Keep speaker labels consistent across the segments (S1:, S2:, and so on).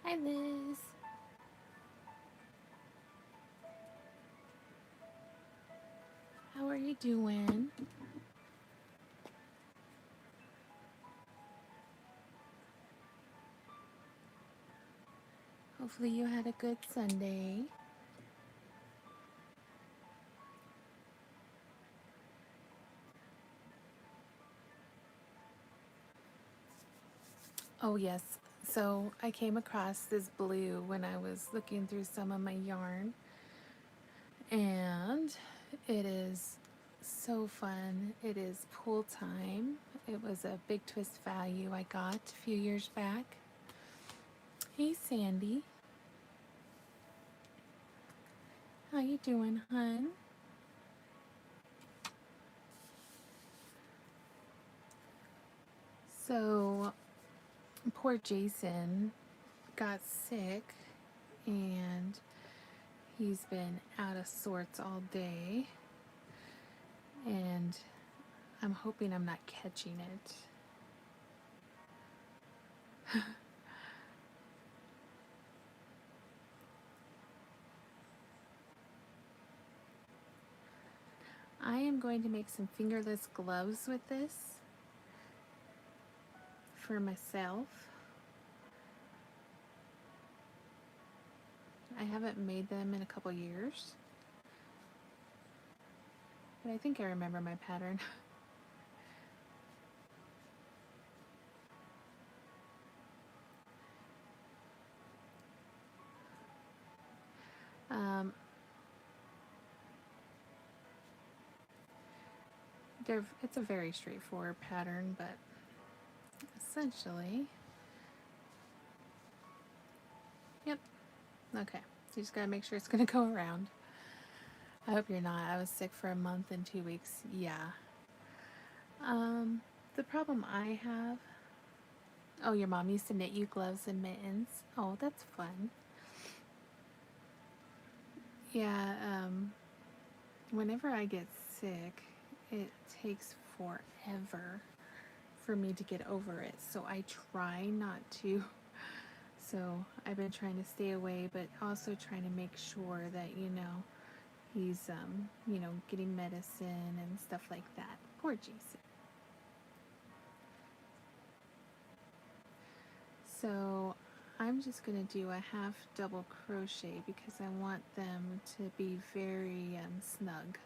S1: Hi, Liz. How are you doing? Hopefully, you had a good Sunday. Oh, yes. So, I came across this blue when I was looking through some of my yarn, and it is so fun. It is pool time. It was a big twist value I got a few years back. Hey, Sandy. How you doing, hun? So, poor Jason got sick, and he's been out of sorts all day, and I'm hoping I'm not catching it. I am going to make some fingerless gloves with this for myself. I haven't made them in a couple years, but I think I remember my pattern. um, it's a very straightforward pattern, but essentially, yep, okay. So you just gotta make sure it's gonna go around. I hope you're not. I was sick for a month and 2 weeks. Yeah. Um, the problem I have. Oh, your mom used to knit you gloves and mittens. Oh, that's fun. Yeah, whenever I get sick, it takes forever for me to get over it. So I try not to. So I've been trying to stay away, but also trying to make sure that, he's, getting medicine and stuff like that. Poor Jason. So I'm just going to do a half double crochet because I want them to be very snug.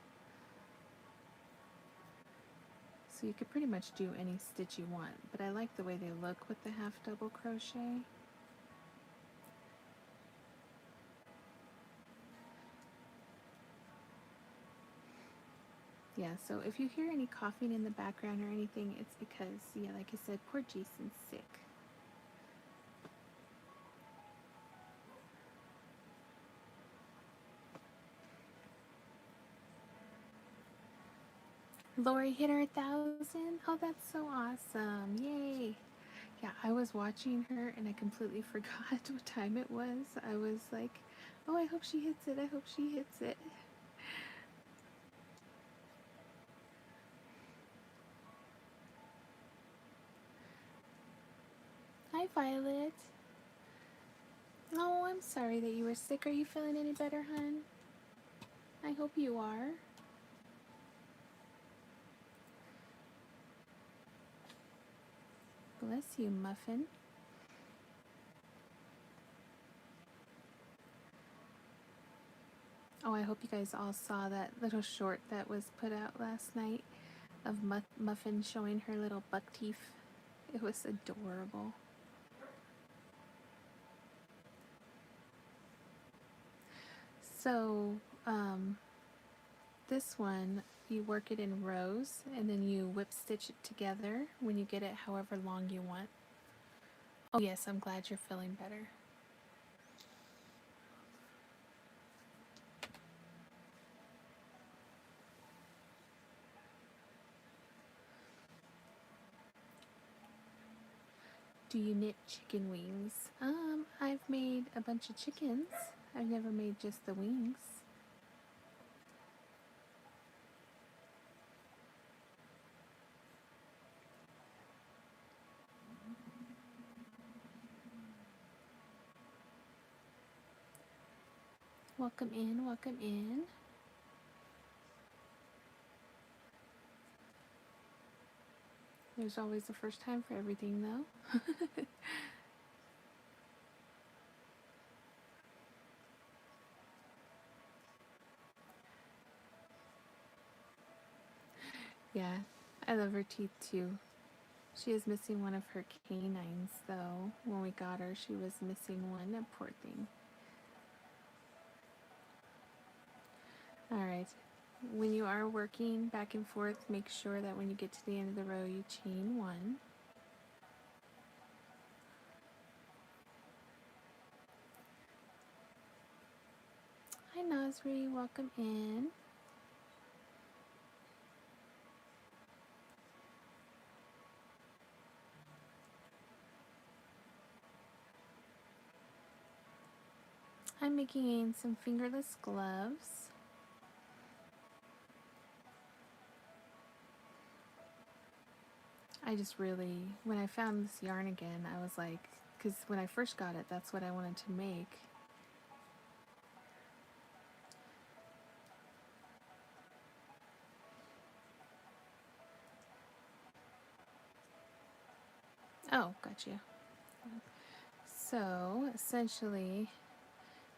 S1: So you could pretty much do any stitch you want, but I like the way they look with the half double crochet. Yeah, so if you hear any coughing in the background or anything, it's because, yeah, like I said, poor Jason's sick. Lori hit her 1,000. Oh, that's so awesome. Yay. Yeah, I was watching her and I completely forgot what time it was. I was like, oh, I hope she hits it. I hope she hits it. Hi, Violet. Oh, I'm sorry that you were sick. Are you feeling any better, hun? I hope you are. Bless you, Muffin. Oh, I hope you guys all saw that little short that was put out last night of Muffin showing her little buck teeth. It was adorable. So, this one, you work it in rows and then you whip stitch it together when you get it however long you want. Oh yes, I'm glad you're feeling better. Do you knit chicken wings? I've made a bunch of chickens. I've never made just the wings. Welcome in, welcome in. There's always a first time for everything, though. Yeah, I love her teeth too. She is missing one of her canines, though. When we got her, she was missing one. A poor thing. Alright, when you are working back and forth, make sure that when you get to the end of the row, you chain one. Hi, Nasri. Welcome in. I'm making some fingerless gloves. I just really, when I found this yarn again, I was like, because when I first got it, that's what I wanted to make. Oh, gotcha. So essentially,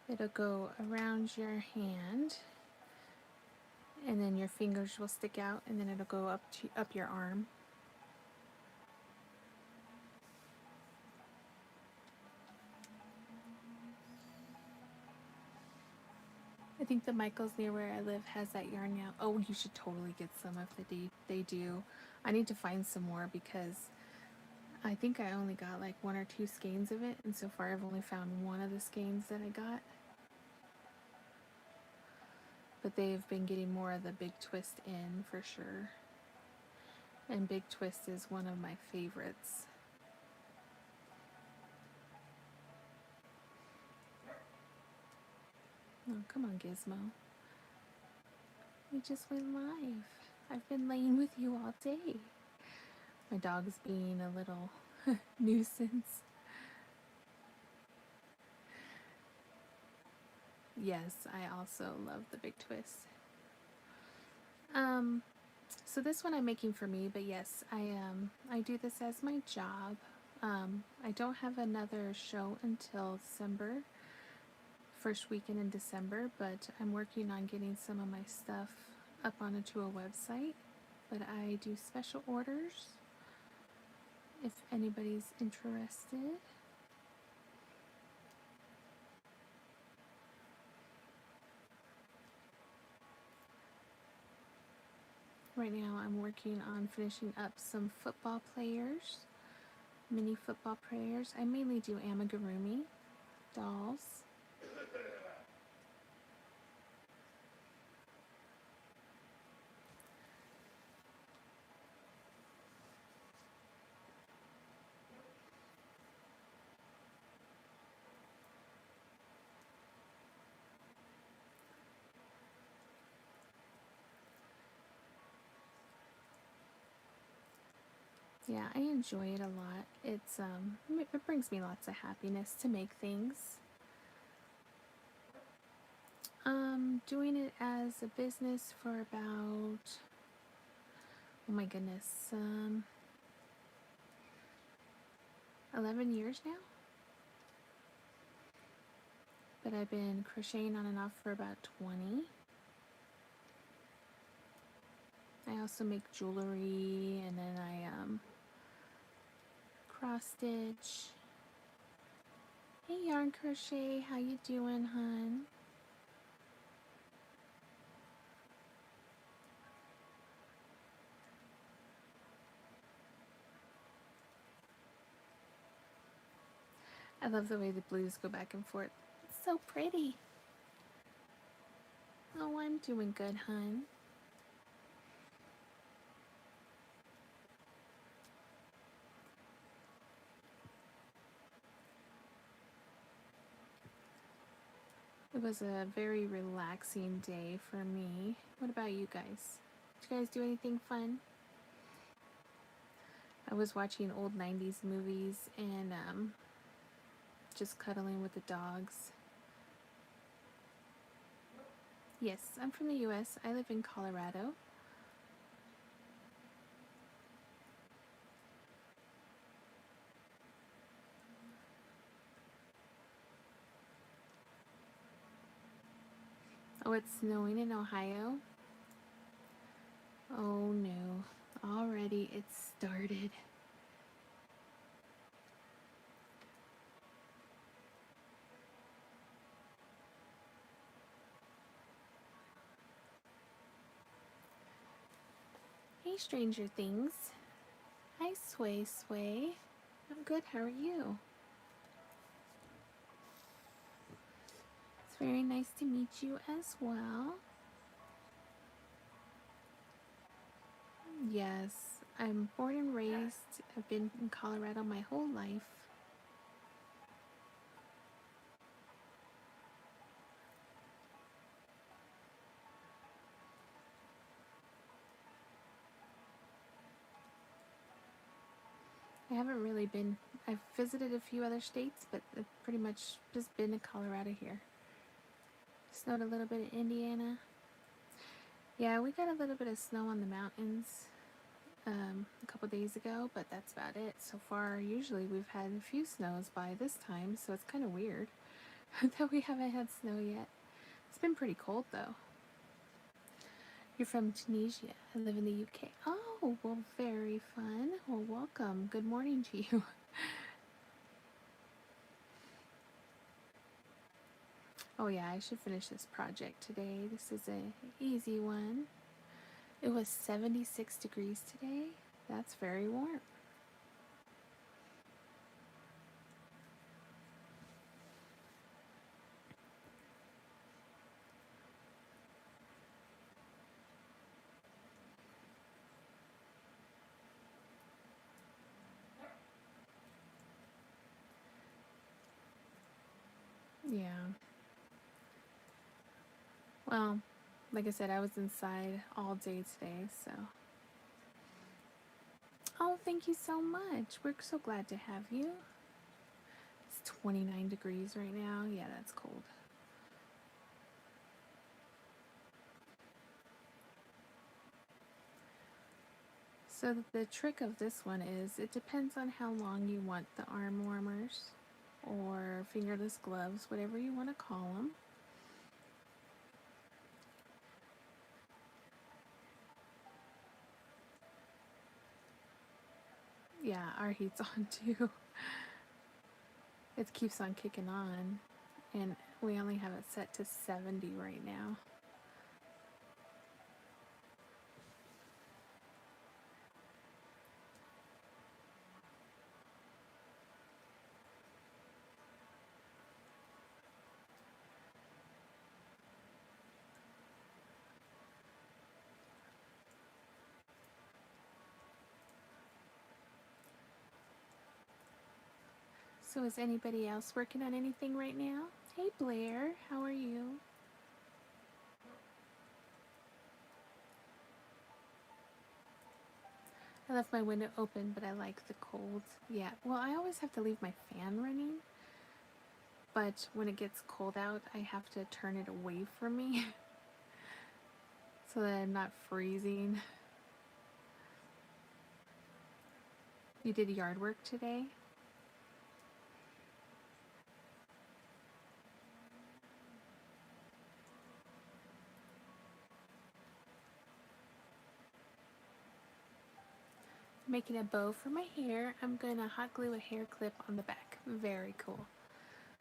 S1: it'll go around your hand, and then your fingers will stick out, and then it'll go up your arm. I think the Michaels near where I live has that yarn now. Oh, you should totally get some if they do. I need to find some more because I think I only got like 1 or 2 skeins of it, and so far I've only found one of the skeins that I got. But they've been getting more of the Big Twist in for sure. And Big Twist is one of my favorites. Oh, come on, Gizmo. We just went live. I've been laying with you all day. My dog's being a little nuisance. Yes, I also love the Big Twist. So this one I'm making for me, but yes, I do this as my job. I don't have another show until December, first weekend in December, but I'm working on getting some of my stuff up onto a website. But I do special orders if anybody's interested. Right now I'm working on finishing up some football players, mini football players. I mainly do amigurumi dolls. Yeah, I enjoy it a lot. It brings me lots of happiness to make things. Doing it as a business for about, oh my goodness, 11 years now. But I've been crocheting on and off for about 20. I also make jewelry, and then I cross stitch. Hey, Yarn Crochet, how you doing, hun? I love the way the blues go back and forth. It's so pretty. Oh, I'm doing good, hun. It was a very relaxing day for me. What about you guys? Did you guys do anything fun? I was watching old 90s movies and just cuddling with the dogs. Yes, I'm from the US. I live in Colorado. Oh, it's snowing in Ohio? Oh no. Already it's started. Hey, Stranger Things. Hi, Sway Sway. I'm good. How are you? It's very nice to meet you as well. Yes, I'm born and raised. I've been in Colorado my whole life. I haven't really been, I've visited a few other states, but I've pretty much just been to Colorado here. Snowed a little bit in Indiana. Yeah, we got a little bit of snow on the mountains a couple days ago, but that's about it. So far, usually we've had a few snows by this time, so it's kind of weird that we haven't had snow yet. It's been pretty cold though. You're from Tunisia. I live in the UK. Oh, well, very fun. Well, welcome. Good morning to you. Oh yeah, I should finish this project today. This is an easy one. It was 76 degrees today. That's very warm. Yeah. Well, like I said, I was inside all day today, so. Oh, thank you so much. We're so glad to have you. It's 29 degrees right now. Yeah, that's cold. So the trick of this one is it depends on how long you want the arm warmers or fingerless gloves, whatever you want to call them. Yeah, our heat's on too. It keeps on kicking on, and we only have it set to 70 right now. So is anybody else working on anything right now? Hey Blair, how are you? I left my window open, but I like the cold. Yeah, well, I always have to leave my fan running, but when it gets cold out, I have to turn it away from me so that I'm not freezing. You did yard work today? Making a bow for my hair. I'm gonna hot glue a hair clip on the back. Very cool.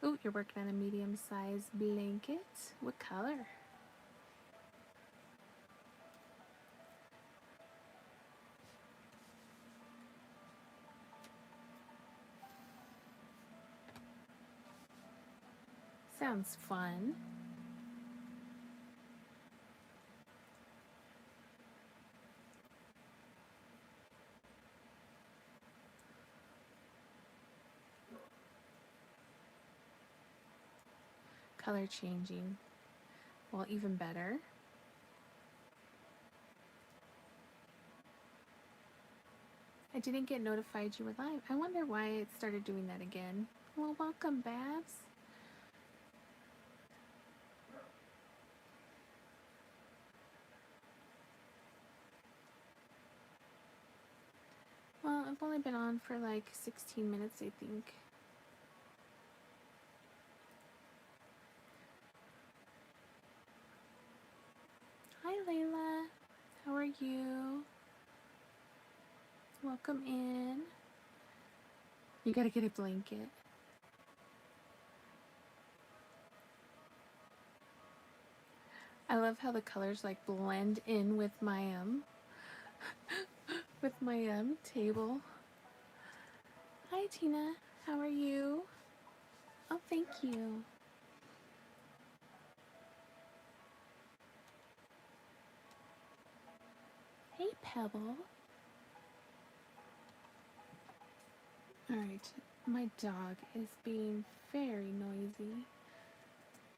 S1: Oh, you're working on a medium-sized blanket. What color? Sounds fun. Color changing. Well, even better. I didn't get notified you were live. I wonder why it started doing that again. Well, welcome, Babs. I've only been on for like 16 minutes, I think. Hi, Layla. How are you? Welcome in. You gotta get a blanket. I love how the colors like blend in with my table. Hi, Tina. How are you? Oh, thank you. Hey, Pebble. Alright, my dog is being very noisy.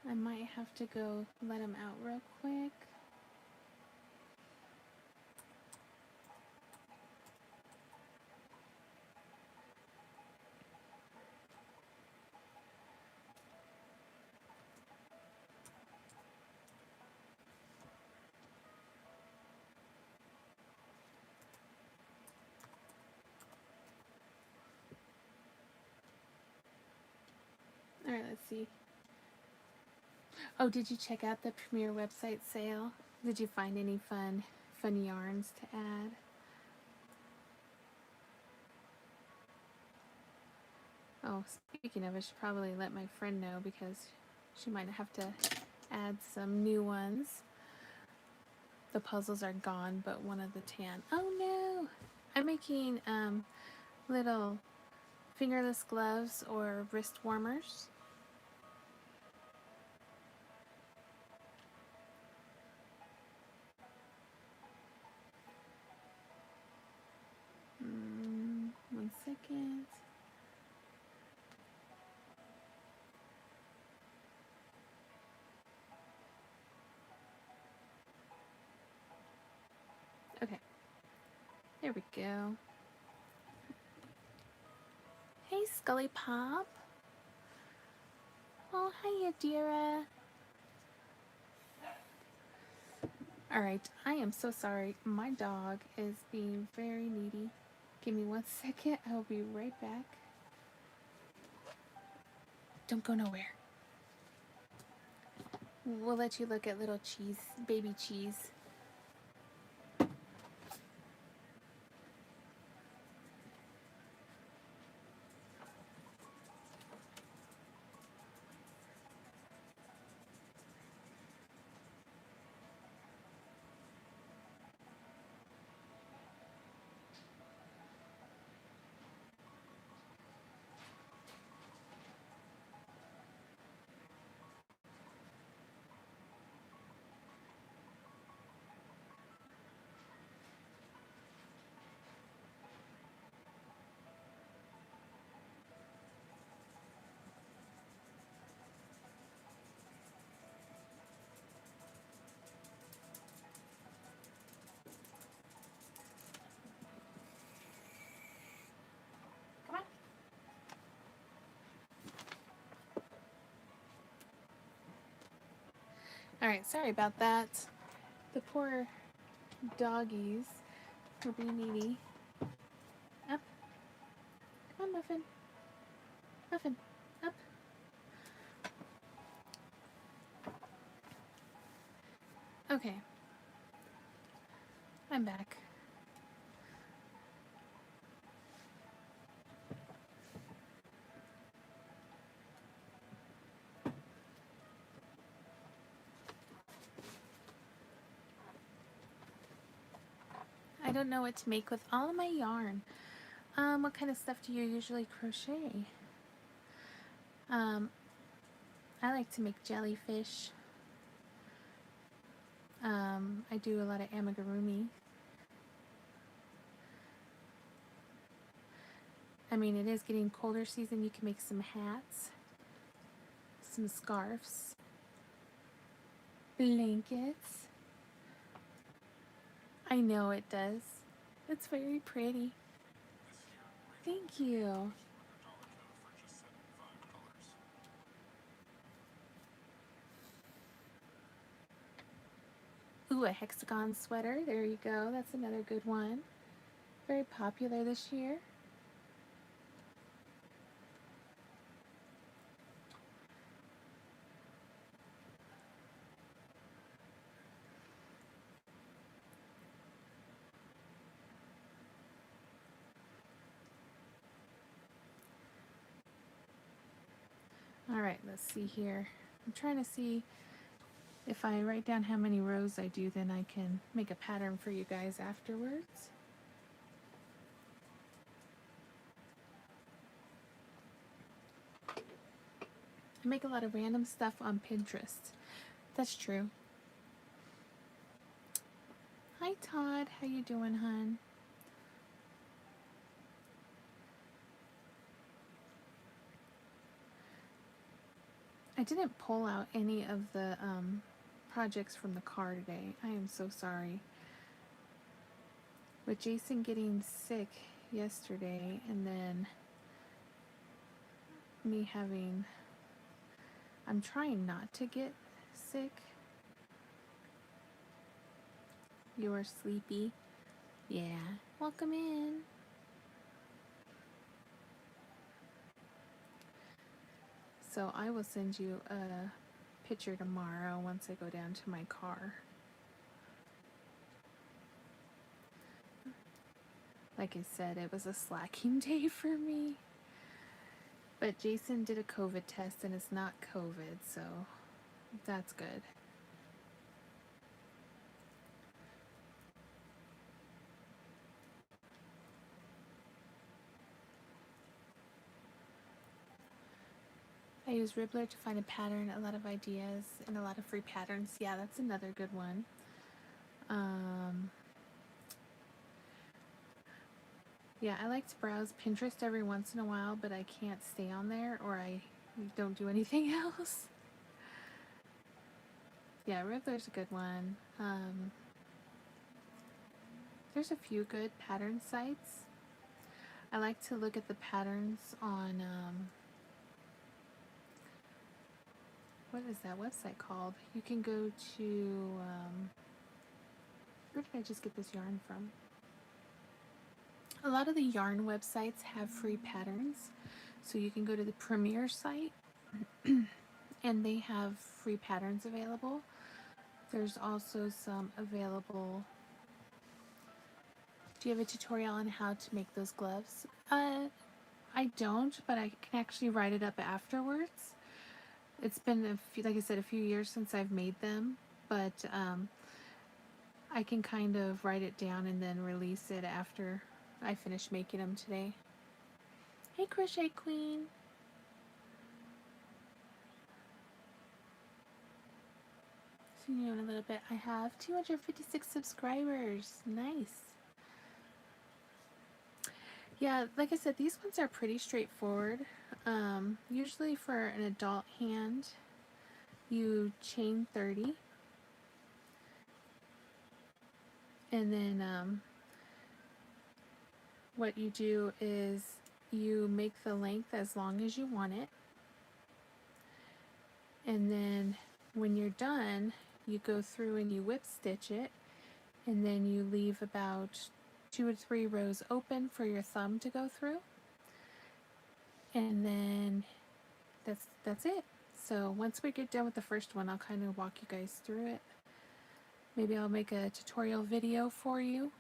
S1: I might have to go let him out real quick. Alright, let's see. Oh, did you check out the Premiere website sale? Did you find any fun yarns to add? Oh, speaking of, I should probably let my friend know because she might have to add some new ones. The puzzles are gone, but one of the tan. Oh no! I'm making little fingerless gloves or wrist warmers. One second. Okay, there we go. Hey, Scully Pop. Oh, hi, Adira. Alright, I am so sorry. My dog is being very needy. Give me 1 second. I'll be right back. Don't go nowhere. We'll let you look at little cheese, baby cheese. Alright, sorry about that. The poor doggies were being needy. Up. Come on, Muffin. Muffin, up. Okay. I'm back. I don't know what to make with all of my yarn. What kind of stuff do you usually crochet? I like to make jellyfish. I do a lot of amigurumi. I mean, it is getting colder season. You can make some hats, some scarves, blankets. I know it does. It's very pretty. Thank you. Ooh, a hexagon sweater. There you go. That's another good one. Very popular this year. Alright, let's see here. I'm trying to see if I write down how many rows I do, then I can make a pattern for you guys afterwards. I make a lot of random stuff on Pinterest. That's true. Hi Todd, how you doing, hun? I didn't pull out any of the projects from the car today. I am so sorry. With Jason getting sick yesterday and then me having... I'm trying not to get sick. You're sleepy? Yeah. Welcome in. So I will send you a picture tomorrow once I go down to my car. Like I said, it was a slacking day for me. But Jason did a COVID test and it's not COVID, so that's good. I use Ribbler to find a pattern, a lot of ideas, and a lot of free patterns. Yeah, that's another good one. Yeah, I like to browse Pinterest every once in a while, but I can't stay on there or I don't do anything else. Yeah, Ribbler's a good one. There's a few good pattern sites. I like to look at the patterns on, what is that website called? You can go to, where did I just get this yarn from? A lot of the yarn websites have free patterns. So you can go to the Premier site and they have free patterns available. There's also some available. Do you have a tutorial on how to make those gloves? I don't, but I can actually write it up afterwards. It's been, like I said, a few years since I've made them, but I can kind of write it down and then release it after I finish making them today. Hey, Crochet Queen. See you in a little bit. I have 256 subscribers. Nice. Yeah, like I said, these ones are pretty straightforward. Usually for an adult hand, you chain 30. And then what you do is you make the length as long as you want it. And then when you're done, you go through and you whip stitch it. And then you leave about 2 or 3 rows open for your thumb to go through. And then that's it. So once we get done with the first one, I'll kind of walk you guys through it. Maybe I'll make a tutorial video for you,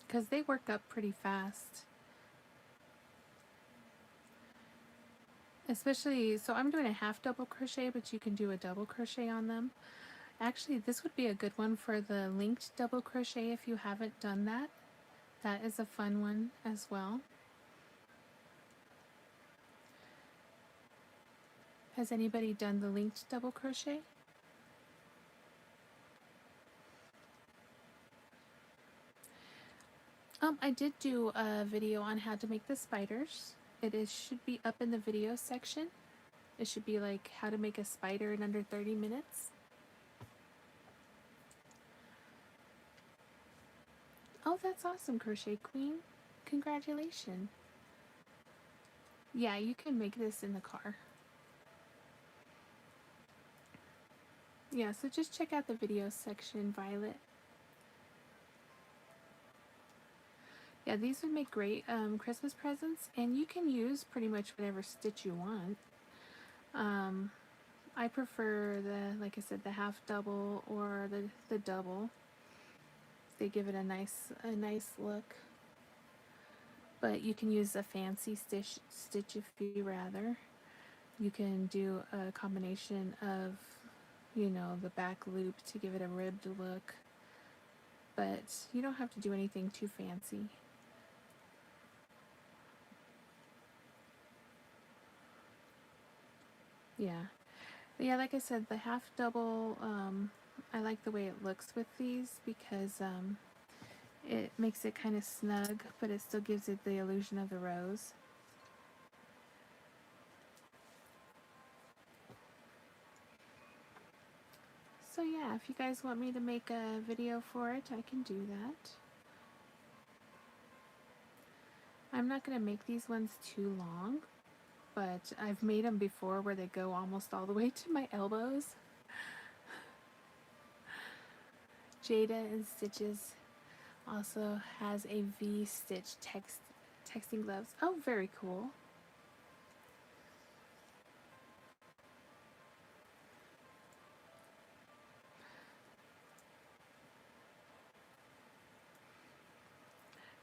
S1: because they work up pretty fast. Especially, so I'm doing a half double crochet, but you can do a double crochet on them. Actually, this would be a good one for the linked double crochet if you haven't done that. That is a fun one as well. Has anybody done the linked double crochet? I did do a video on how to make the spiders. Should be up in the video section. It should be like how to make a spider in under 30 minutes. Oh, that's awesome, Crochet Queen. Congratulations. Yeah, you can make this in the car. Yeah, so just check out the video section, Violet. Yeah, these would make great Christmas presents, and you can use pretty much whatever stitch you want. I prefer like I said, the half double or the double. They give it a nice look. But you can use a fancy stitch if you rather. You can do a combination of, the back loop to give it a ribbed look. But you don't have to do anything too fancy. Yeah. But yeah, like I said, the half double, I like the way it looks with these because it makes it kind of snug, but it still gives it the illusion of the rose. So yeah, if you guys want me to make a video for it, I can do that. I'm not going to make these ones too long, but I've made them before where they go almost all the way to my elbows. Jada and Stitches also has a V-stitch texting gloves. Oh, very cool.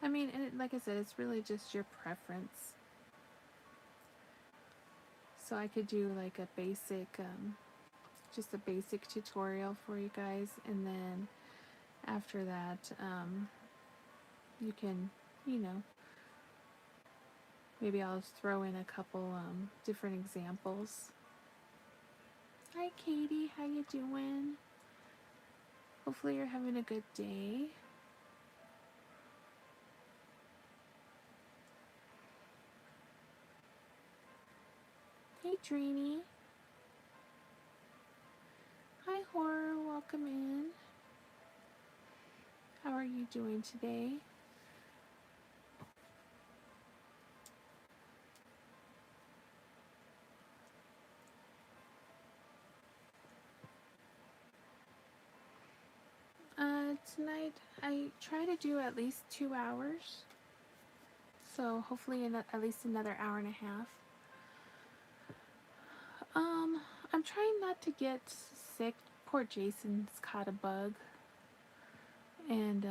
S1: I mean, and like I said, it's really just your preference. So I could do like a basic, just a basic tutorial for you guys, and then after that, you can, maybe I'll throw in a couple different examples. Hi Katie, how you doing? Hopefully you're having a good day. Hey Dreamy. Hi Horror, welcome in. How are you doing today? Tonight I try to do at least 2 hours. So hopefully at least another hour and a half. I'm trying not to get sick. Poor Jason's caught a bug. And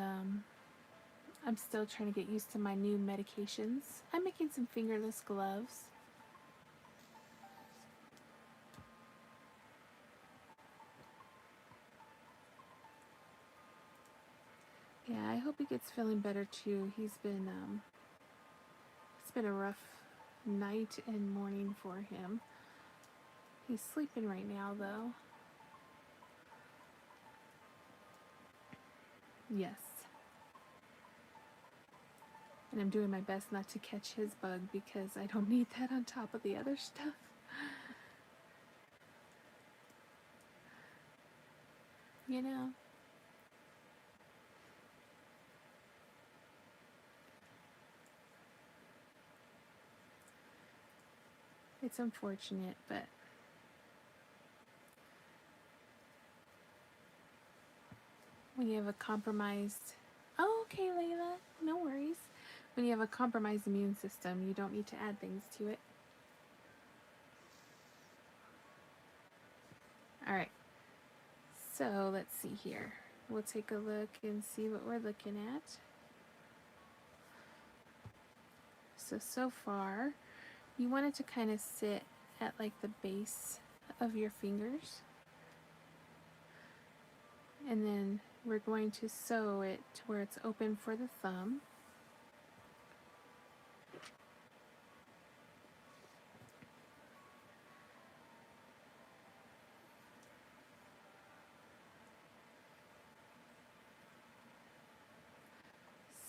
S1: I'm still trying to get used to my new medications. I'm making some fingerless gloves. Yeah, I hope he gets feeling better too. It's been a rough night and morning for him. He's sleeping right now though. Yes. And I'm doing my best not to catch his bug because I don't need that on top of the other stuff. You know. It's unfortunate, but when you have a compromised... Oh, okay, Layla. No worries. When you have a compromised immune system, you don't need to add things to it. Alright. So, let's see here. We'll take a look and see what we're looking at. So far, you want it to kind of sit at like the base of your fingers. And then we're going to sew it to where it's open for the thumb.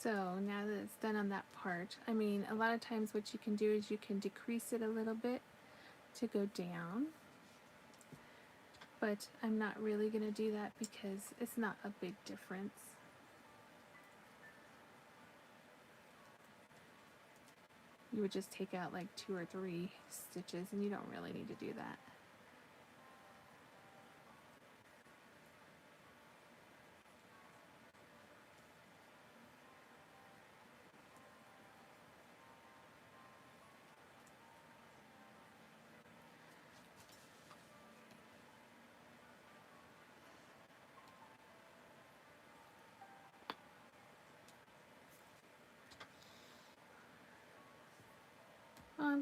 S1: So now that it's done on that part, I mean, a lot of times what you can do is you can decrease it a little bit to go down. But I'm not really going to do that because it's not a big difference. You would just take out like 2 or 3 stitches and you don't really need to do that.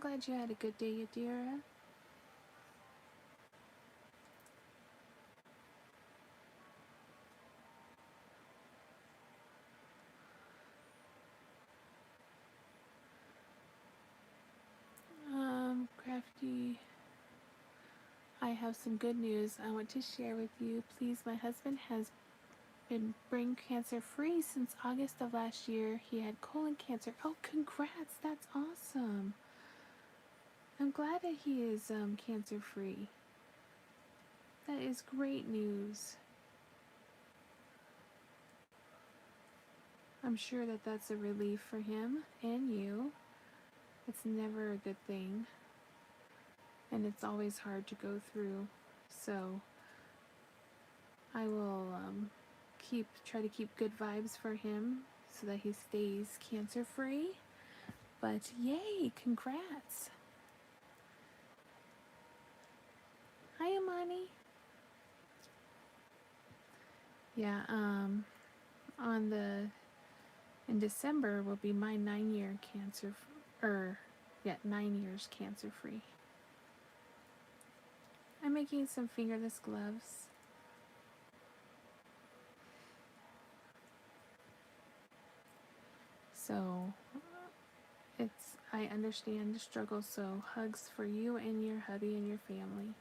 S1: I'm glad you had a good day, Yadira. Crafty, I have some good news I want to share with you. Please, my husband has been brain cancer free since August of last year. He had colon cancer. Oh, congrats! That's awesome. I'm glad that he is cancer free. That is great news. I'm sure that that's a relief for him and you. It's never a good thing, and it's always hard to go through. So I will try to keep good vibes for him so that he stays cancer free. But yay, congrats. Hi, Amani. Yeah, in December will be my 9-year cancer, 9 years cancer free. I'm making some fingerless gloves. So I understand the struggle, so hugs for you and your hubby and your family.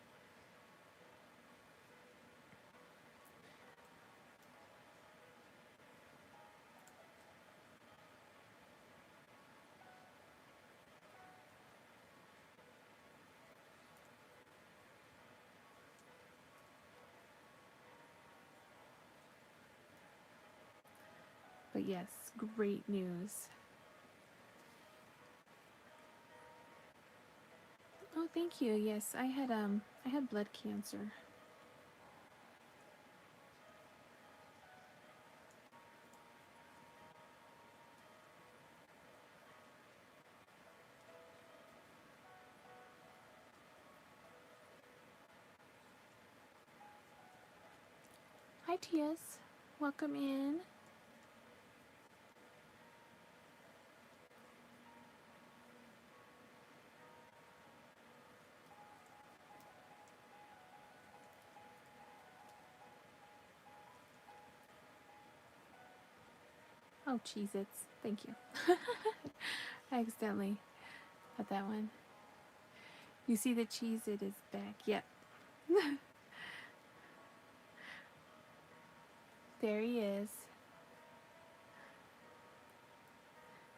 S1: But yes, great news. Oh, thank you. Yes, I had blood cancer. Hi, Tias. Welcome in. Oh, Cheez-Its. Thank you. I accidentally had that one. You see the Cheez-It is back. Yep. There he is.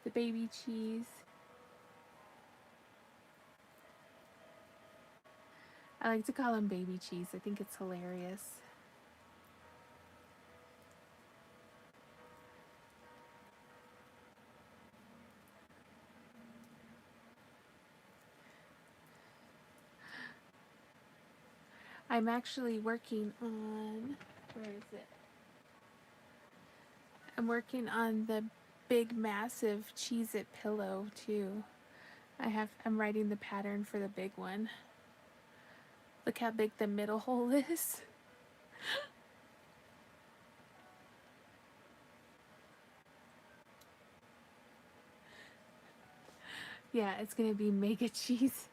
S1: The baby cheese. I like to call him baby cheese. I think it's hilarious. I'm actually working on, where is it? I'm working on the big massive Cheez-It pillow too. I'm writing the pattern for the big one. Look how big the middle hole is. Yeah, it's gonna be mega cheese.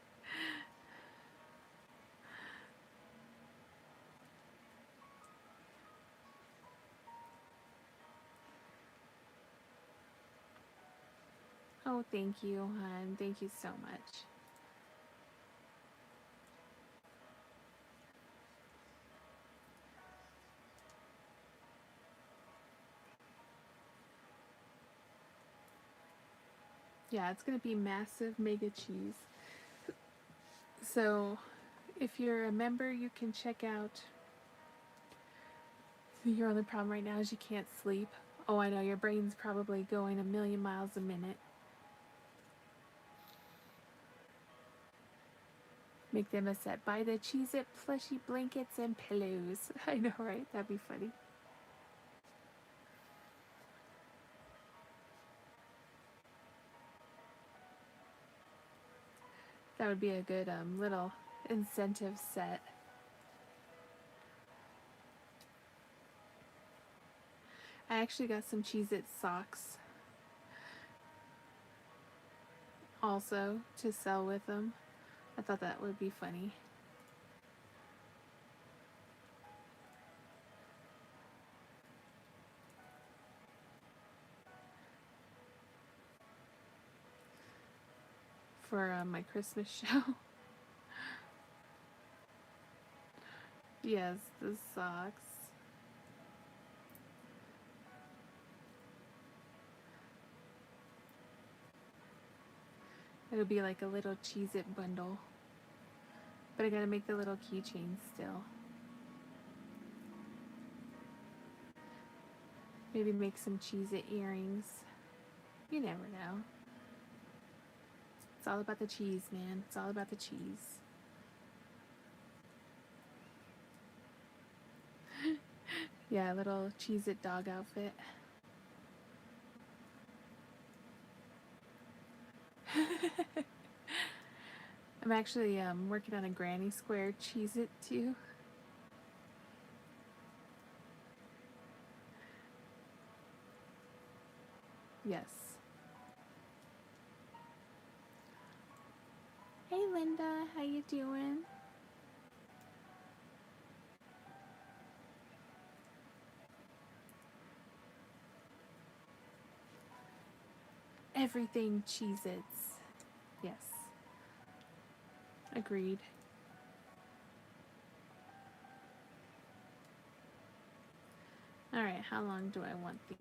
S1: Oh, thank you, hon. Thank you so much. Yeah, it's gonna be massive mega cheese. So if you're a member, you can check out. Your only problem right now is you can't sleep. Oh, I know, your brain's probably going a million miles a minute. Make them a set. Buy the Cheez-It plushy blankets and pillows. I know, right? That'd be funny. That would be a good little incentive set. I actually got some Cheez-It socks. also to sell with them. I thought that would be funny. For my Christmas show. Yes, the socks. It'll be like a little Cheez-It bundle. But I gotta make the little keychain still. Maybe make some Cheez-It earrings. You never know. It's all about the cheese, man. It's all about the cheese. Yeah, little Cheez-It dog outfit. I'm actually working on a granny square Cheez-It too. Yes. Hey Linda, how you doing? Everything Cheez-Its. Yes. Agreed. Alright, how long do I want these?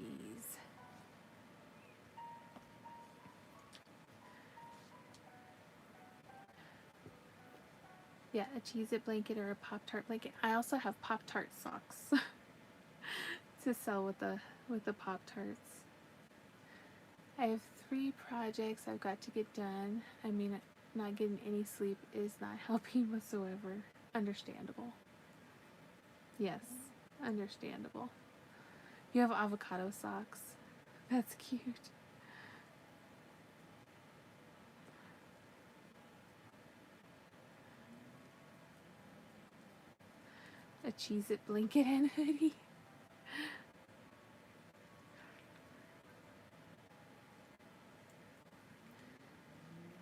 S1: Yeah, a Cheez-It blanket or a Pop-Tart blanket. I also have Pop-Tart socks to sell with the Pop-Tarts. I have 3 projects I've got to get done. I mean, not getting any sleep is not helping whatsoever. Understandable. Yes, understandable. You have avocado socks. That's cute. A Cheez-It blanket and hoodie.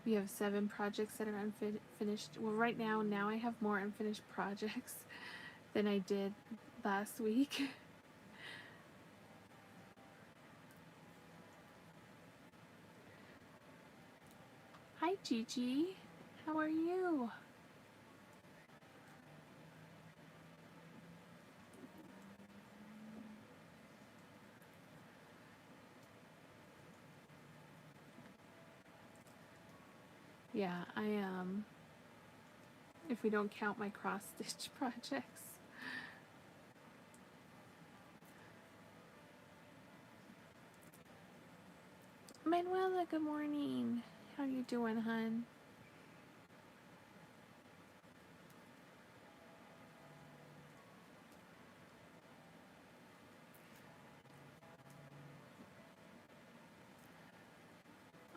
S1: We have 7 projects that are unfinished. Well, right now I have more unfinished projects than I did last week. Hi, Gigi. How are you? Yeah, if we don't count my cross stitch projects. Manuela, good morning. How you doing, hun?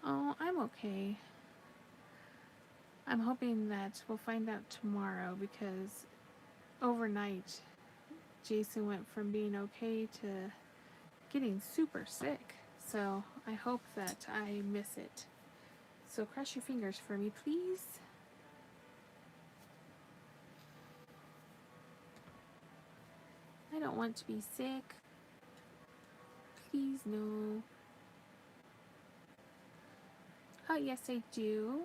S1: Oh, I'm okay. I'm hoping that we'll find out tomorrow because overnight Jason went from being okay to getting super sick. So I hope that I miss it. So cross your fingers for me, please. I don't want to be sick. Please, no. Oh, yes, I do.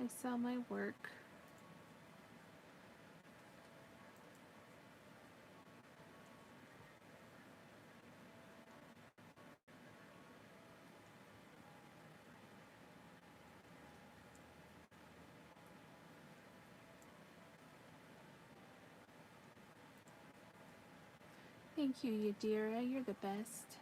S1: I sell my work. Thank you, Yadira. You're the best.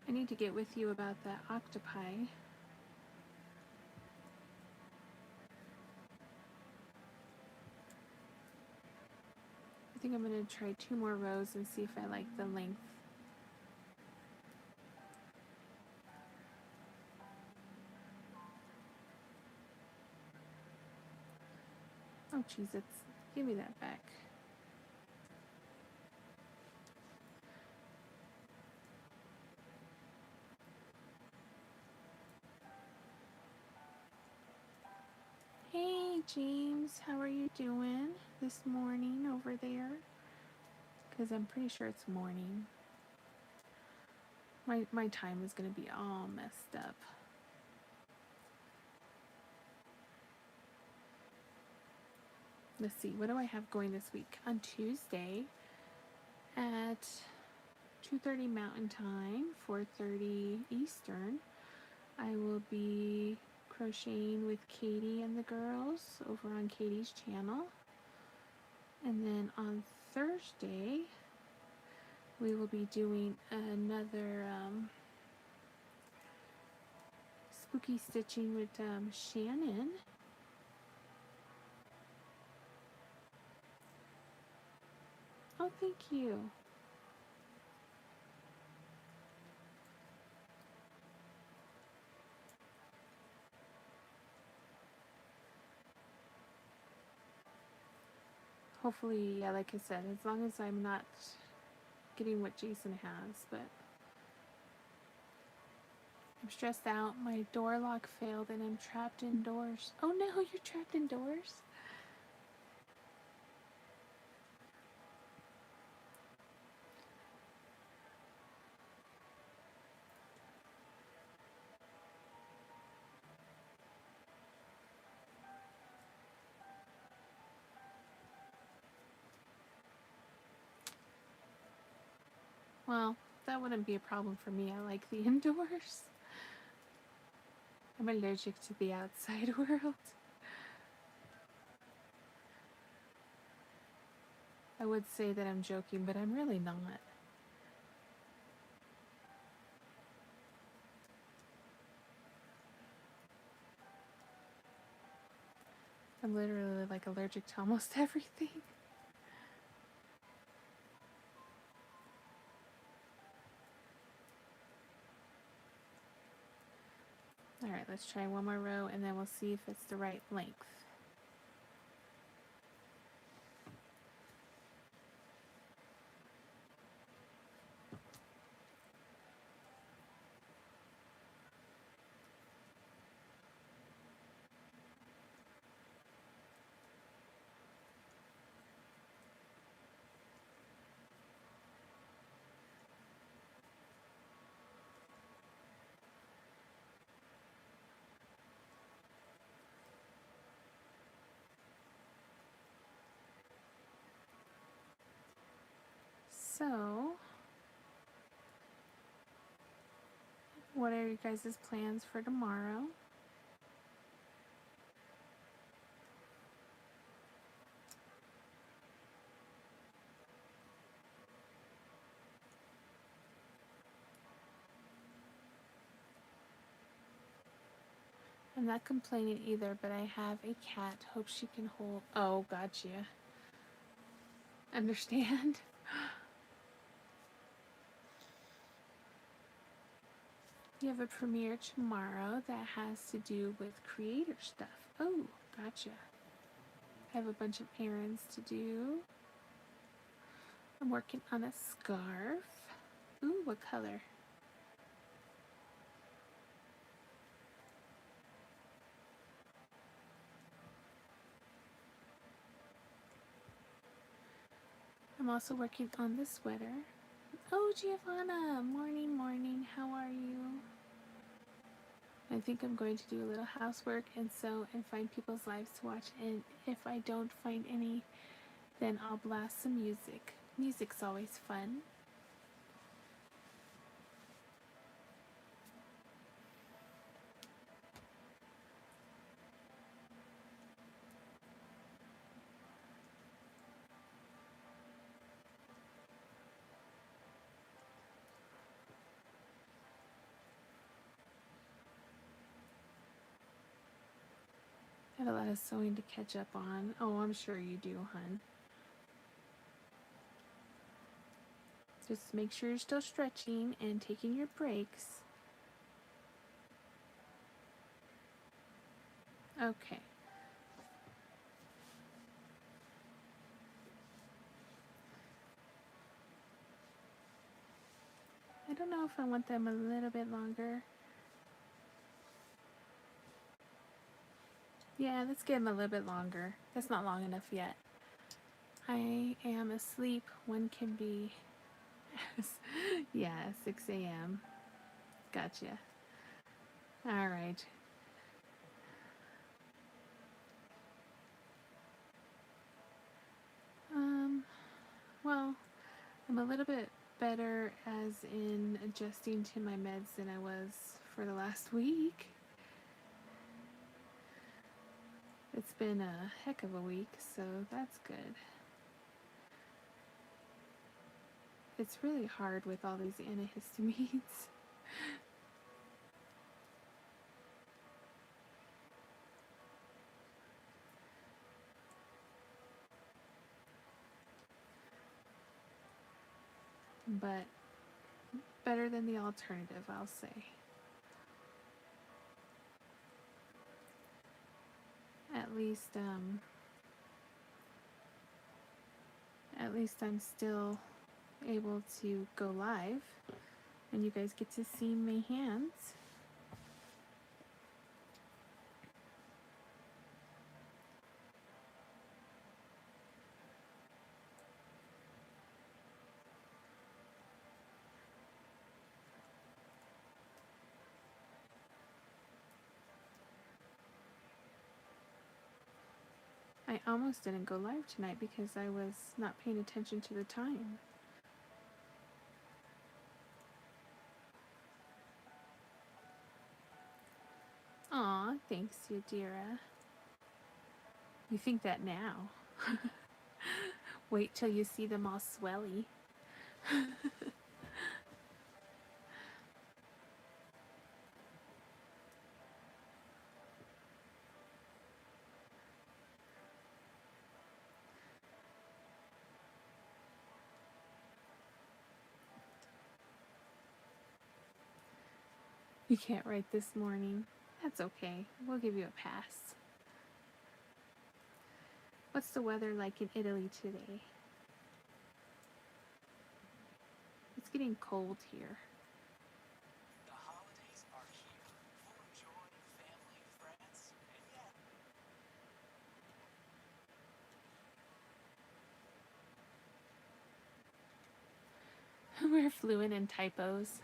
S1: I need to get with you about that octopi. I think I'm going to try 2 more rows and see if I like the length. Oh, Cheez-Its. Give me that back. Hey, James. How are you doing this morning over there? Because I'm pretty sure it's morning. My time is going to be all messed up. Let's see. What do I have going this week? On Tuesday at 2:30 Mountain Time, 4:30 Eastern, I will be crocheting with Katie and the girls over on Katie's channel. And then on Thursday, we will be doing another spooky stitching with Shannon. Oh, thank you. Hopefully, yeah, like I said, as long as I'm not getting what Jason has, but I'm stressed out. My door lock failed and I'm trapped indoors. Oh no, you're trapped indoors? Well, that wouldn't be a problem for me. I like the indoors. I'm allergic to the outside world. I would say that I'm joking, but I'm really not. I'm literally like allergic to almost everything. Alright, let's try one more row and then we'll see if it's the right length. So, what are you guys' plans for tomorrow? I'm not complaining either, but I have a cat. Hope she can hold. Oh, gotcha. Understand? You have a premiere tomorrow that has to do with creator stuff. Oh, gotcha. I have a bunch of errands to do. I'm working on a scarf. Ooh, what color? I'm also working on the sweater. Oh, Giovanna! Morning, morning. How are you? I think I'm going to do a little housework and sew and find people's lives to watch. And if I don't find any, then I'll blast some music. Music's always fun. I have a lot of sewing to catch up on. Oh, I'm sure you do, hun. Just make sure you're still stretching and taking your breaks. Okay. don't know if I want them a little bit longer. Yeah, let's give them a little bit longer. That's not long enough yet. I am asleep. When can be? Yeah, 6 a.m. Gotcha. All right. Well, I'm a little bit better as in adjusting to my meds than I was for the last week. It's been a heck of a week, so that's good. It's really hard with all these antihistamines. But better than the alternative, I'll say. At least, at least I'm still able to go live, and you guys get to see my hands. I almost didn't go live tonight because I was not paying attention to the time. Aw, thanks, Yadira. You think that now. Wait till you see them all swelly. You can't write this morning. That's okay. We'll give you a pass. What's the weather like in Italy today? It's getting cold here.
S2: The holidays are here, full of joy, family, friends, and yet
S1: We're fluent in typos.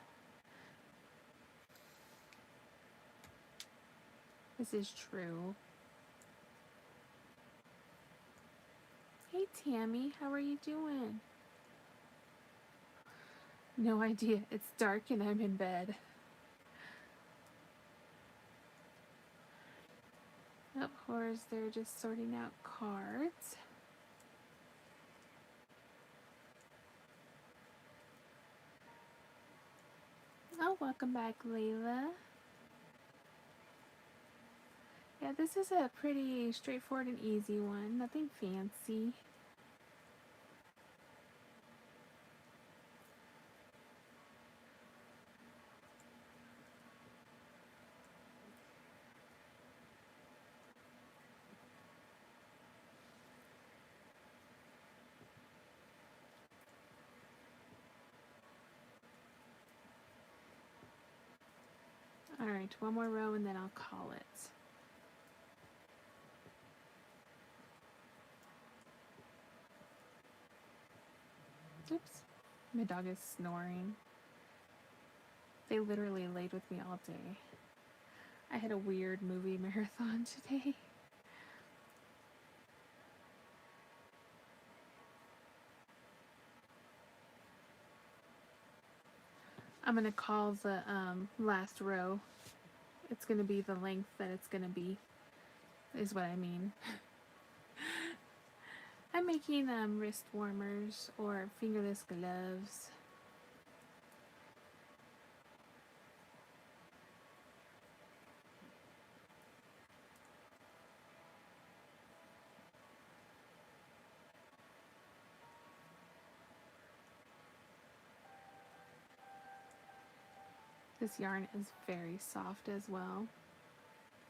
S1: This is true. Hey Tammy, how are you doing? No idea. It's dark and I'm in bed. Oh, Horace, they're just sorting out cards. Oh, welcome back, Layla. Yeah, this is a pretty straightforward and easy one. Nothing fancy. Alright, one more row and then I'll call it. Oops. My dog is snoring. They literally laid with me all day. I had a weird movie marathon today. I'm going to call the last row. It's going to be the length that it's going to be, is what I mean. I'm making wrist warmers or fingerless gloves. This yarn is very soft as well.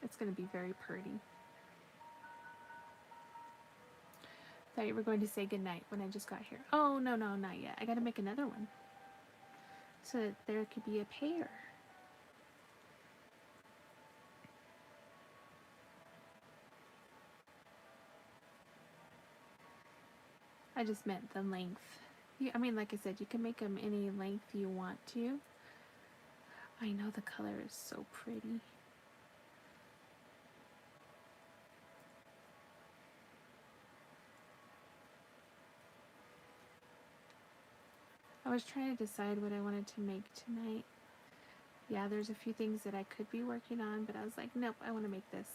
S1: It's going to be very pretty. Thought you were going to say goodnight when I just got here. Oh, no, not yet. I got to make another one. so that there could be a pair. I just meant the length. I mean, like I said, you can make them any length you want to. I know the color is so pretty. I was trying to decide what I wanted to make tonight. Yeah, there's a few things that I could be working on, but I was like, nope, I want to make this.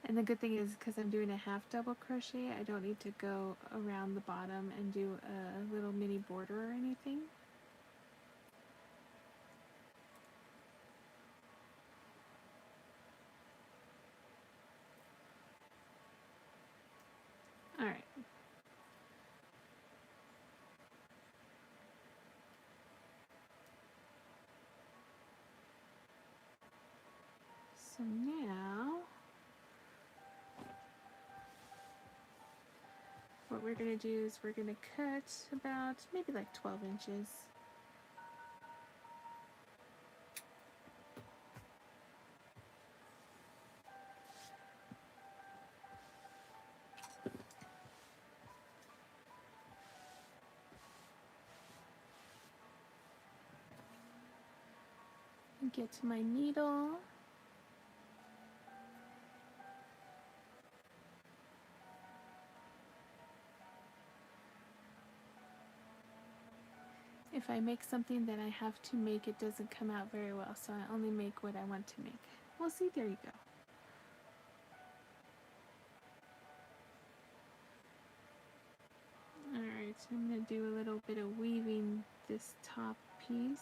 S1: And the good thing is, because I'm doing a half double crochet, I don't need to go around the bottom and do a little mini border or anything. All right. So now, what we're going to do is we're going to cut about maybe like 12 inches. And get to my needle. If I make something that I have to make, it doesn't come out very well, so I only make what I want to make. Well, see, there you go. Alright, so I'm going to do a little bit of weaving this top piece.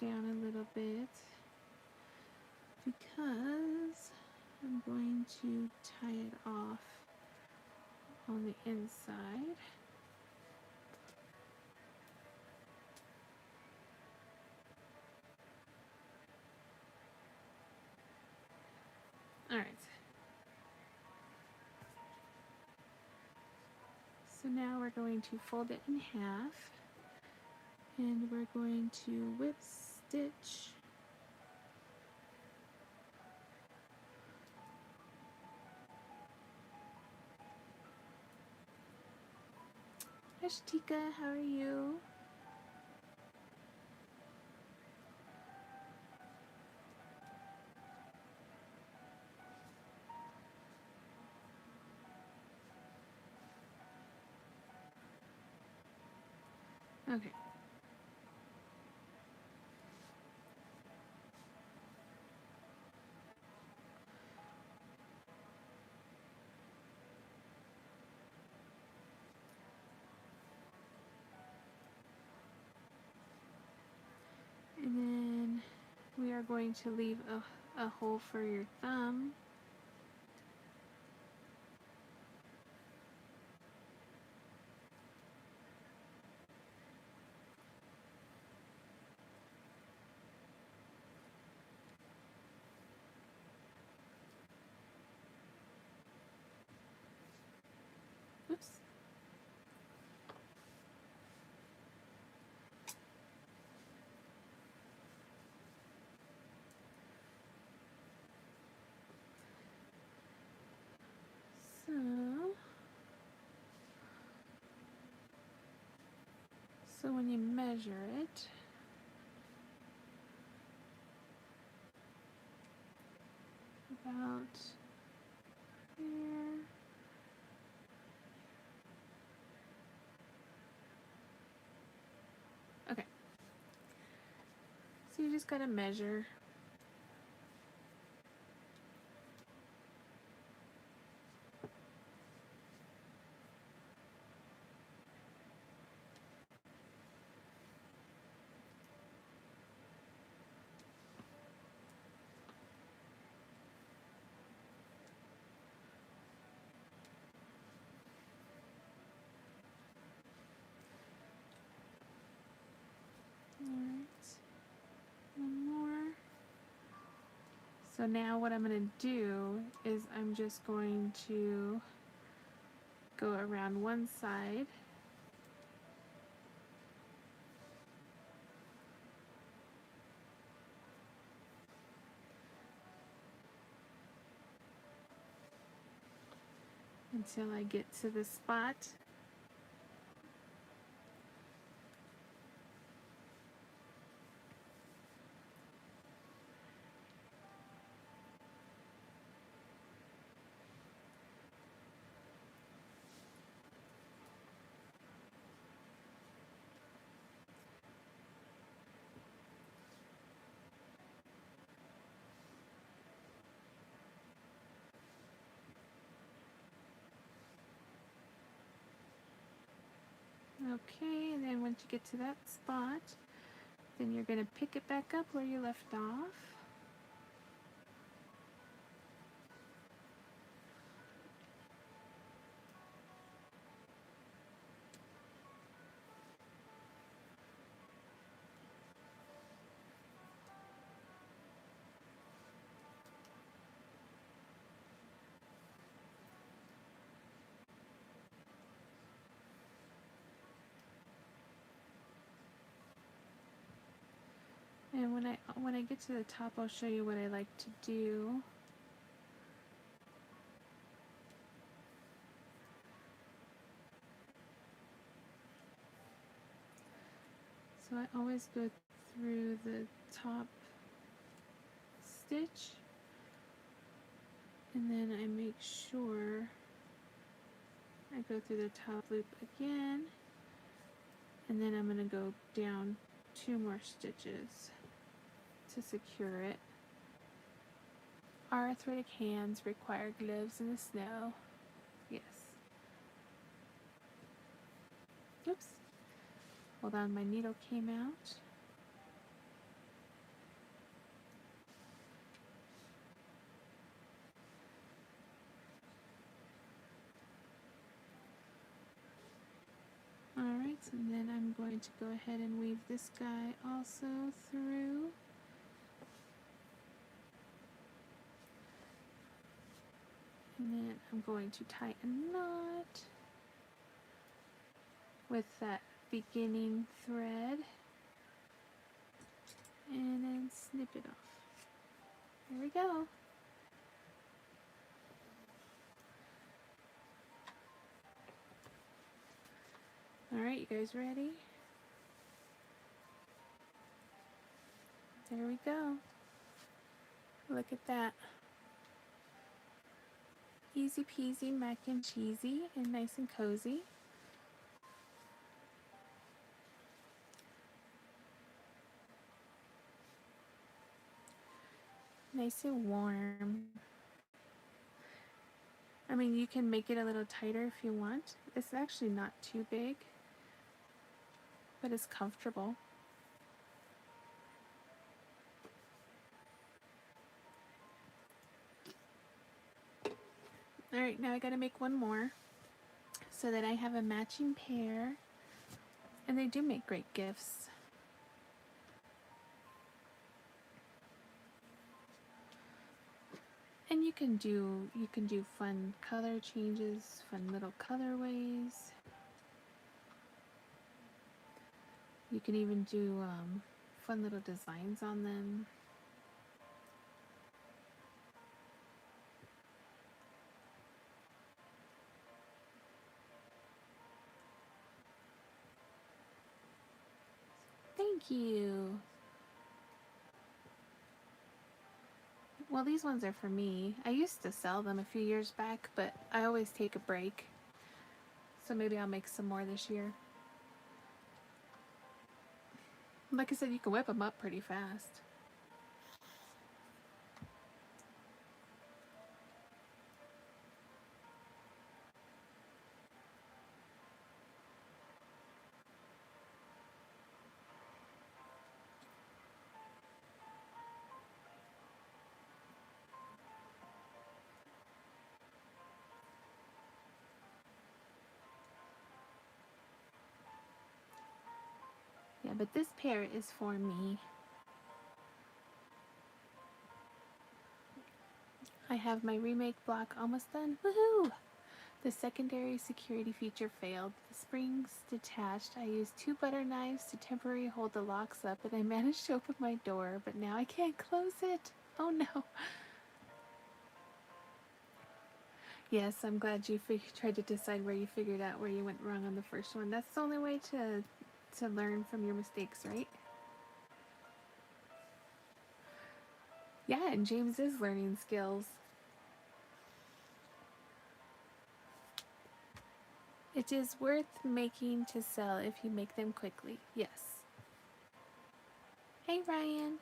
S1: Down a little bit because I'm going to tie it off on the inside. Alright. So now we're going to fold it in half and we're going to whip stitch Hi Shatika, how are you? Okay. And then we are going to leave a hole for your thumb. Oops. So when you measure it, about here. Okay. So you just gotta measure. Alright. One more. So now what I'm going to do is I'm just going to go around one side until I get to the spot. Okay, and then once you get to that spot, then you're going to pick it back up where you left off. And when I get to the top, I'll show you what I like to do. So I always go through the top stitch, and then I make sure I go through the top loop again, and then I'm going to go down 2 more stitches to secure it. Arthritic hands require gloves in the snow. Yes. Oops. Hold on, my needle came out. Alright, so then I'm going to go ahead and weave this guy also through. And then I'm going to tie a knot with that beginning thread and then snip it off. There we go. Alright, you guys ready? There we go. Look at that. Easy peasy mac and cheesy and nice and cozy. Nice and warm. I mean, you can make it a little tighter if you want. It's actually not too big, but it's comfortable. Alright, now I gotta make one more so that I have a matching pair. And they do make great gifts. And you can do fun color changes, fun little colorways. You can even do fun little designs on them. Thank you. Well, these ones are for me. I used to sell them a few years back, but I always take a break. So maybe I'll make some more this year. Like I said, you can whip them up pretty fast. Yeah, but this pair is for me. I have my remake block almost done. Woohoo! The secondary security feature failed. The springs detached. I used 2 butter knives to temporarily hold the locks up, and I managed to open my door, but now I can't close it. Oh no. Yes, I'm glad you tried to decide where you figured out where you went wrong on the first one. That's the only way to learn from your mistakes, right? Yeah, and James is learning skills. It is worth making to sell if you make them quickly. Yes. Hey, Ryan.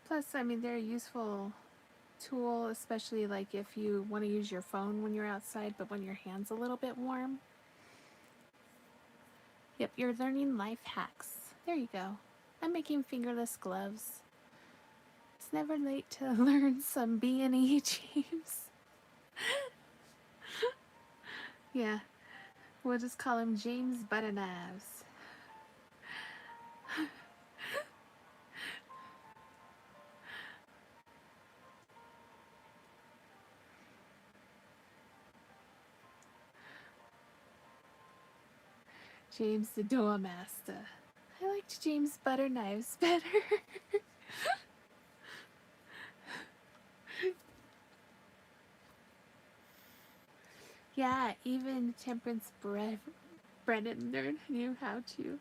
S1: Plus, I mean, they're a useful tool, especially like if you want to use your phone when you're outside, but when your hand's a little bit warm. Yep, you're learning life hacks. There you go. I'm making fingerless gloves. It's never late to learn some B&E, James. Yeah, we'll just call him James Butter Knives. James the Door Master. I liked James Butter Knives better. Yeah, even Temperance Brennan knew how to.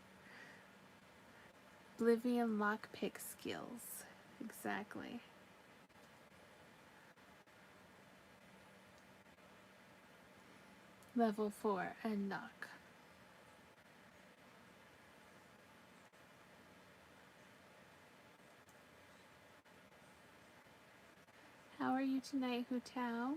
S1: Oblivion lockpick skills. Exactly. Level 4, unlock. How are you tonight, Hu Tao?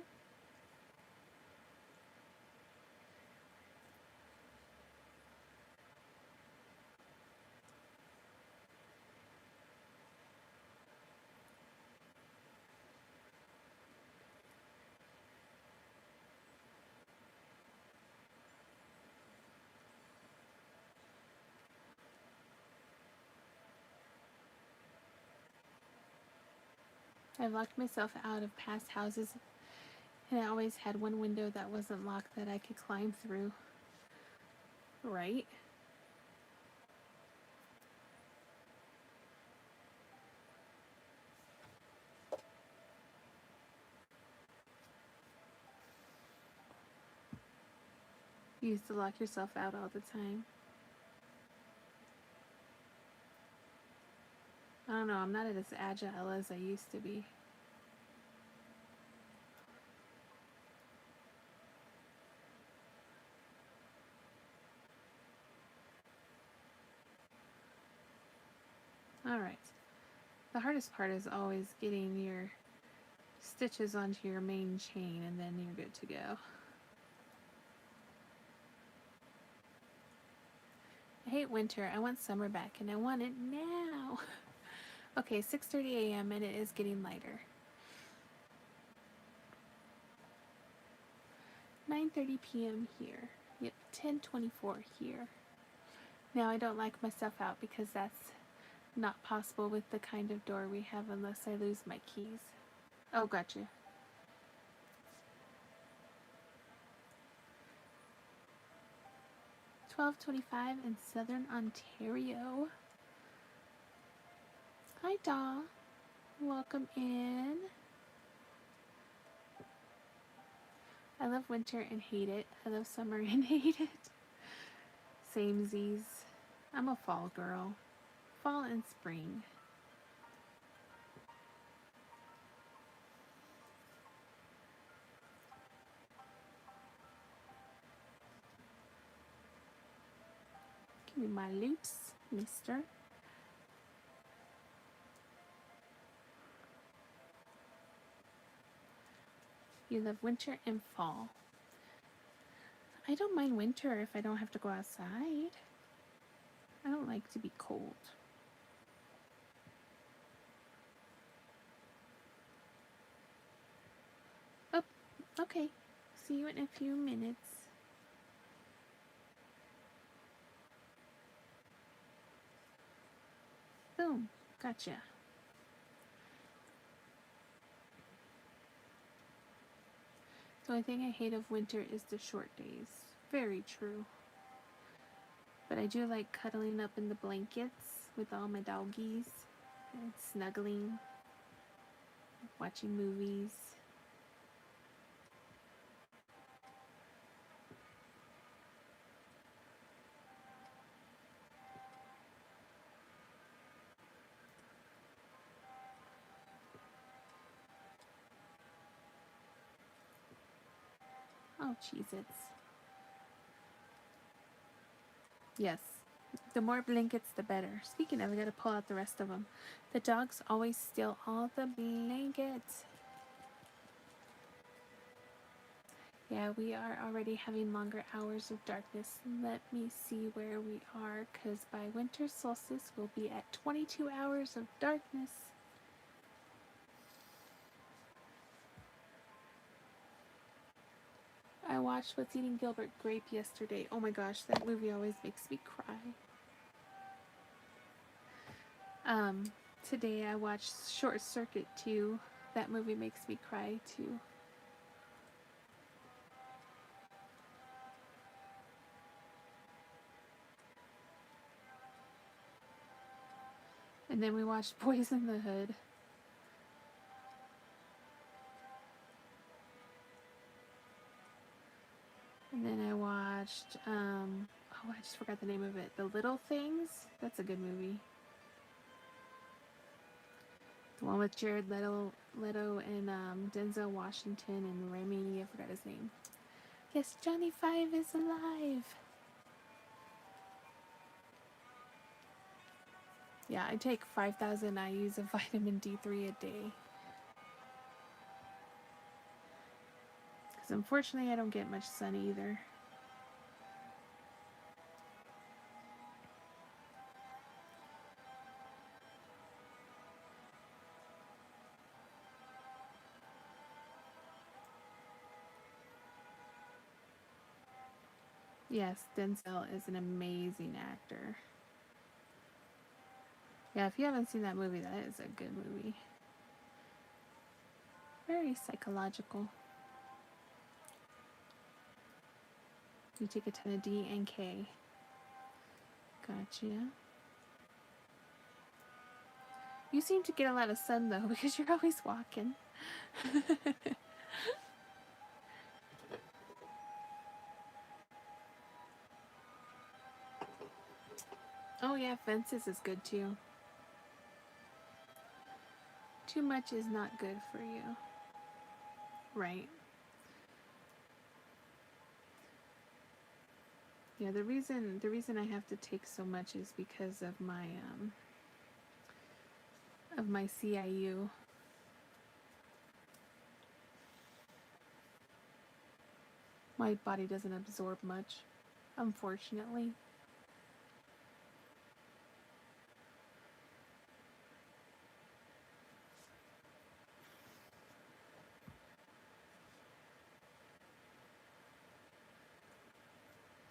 S1: I've locked myself out of past houses, and I always had one window that wasn't locked that I could climb through. Right? You used to lock yourself out all the time. I don't know, I'm not as agile as I used to be. Alright. The hardest part is always getting your stitches onto your main chain, and then you're good to go. I hate winter. I want summer back, and I want it now. Okay, 6:30 a.m. and it is getting lighter. 9:30 p.m. here. Yep, 10:24 here. Now I don't like myself out because that's not possible with the kind of door we have unless I lose my keys. Oh, gotcha. 12:25 in Southern Ontario. Hi, Daw. Welcome in. I love winter and hate it. I love summer and hate it. Samesies. I'm a fall girl. Fall and spring. Give me my loops, mister. You love winter and fall. I don't mind winter if I don't have to go outside. like to be cold. Oh, okay. See you in a few minutes. Boom. Gotcha. The only thing I hate of winter is the short days. Very true. But I do like cuddling up in the blankets with all my doggies and snuggling, watching movies. Oh, Cheez-Its. Yes. The more blankets, the better. Speaking of, I gotta pull out the rest of them. The dogs always steal all the blankets. Yeah, we are already having longer hours of darkness. Let me see where we are, because by winter solstice, we'll be at 22 hours of darkness. I watched What's Eating Gilbert Grape yesterday. Oh my gosh, that movie always makes me cry. Today I watched Short Circuit 2. That movie makes me cry too. And then we watched Boys in the Hood. And then I watched, oh, I just forgot the name of it. The Little Things. That's a good movie. The one with Jared Leto and Denzel Washington and Remy. I forgot his name. Yes, Johnny Five is alive. Yeah, I take 5,000 IUs of vitamin D3 a day. Because unfortunately, I don't get much sun either. Yes, Denzel is an amazing actor. Yeah, if you haven't seen that movie, that is a good movie. Very psychological. You take a ton of D and K. Gotcha. You seem to get a lot of sun though, because you're always walking. Oh yeah, fences is good too. Too much is not good for you. Right. Yeah, the reason I have to take so much is because of my CIU. My body doesn't absorb much, unfortunately.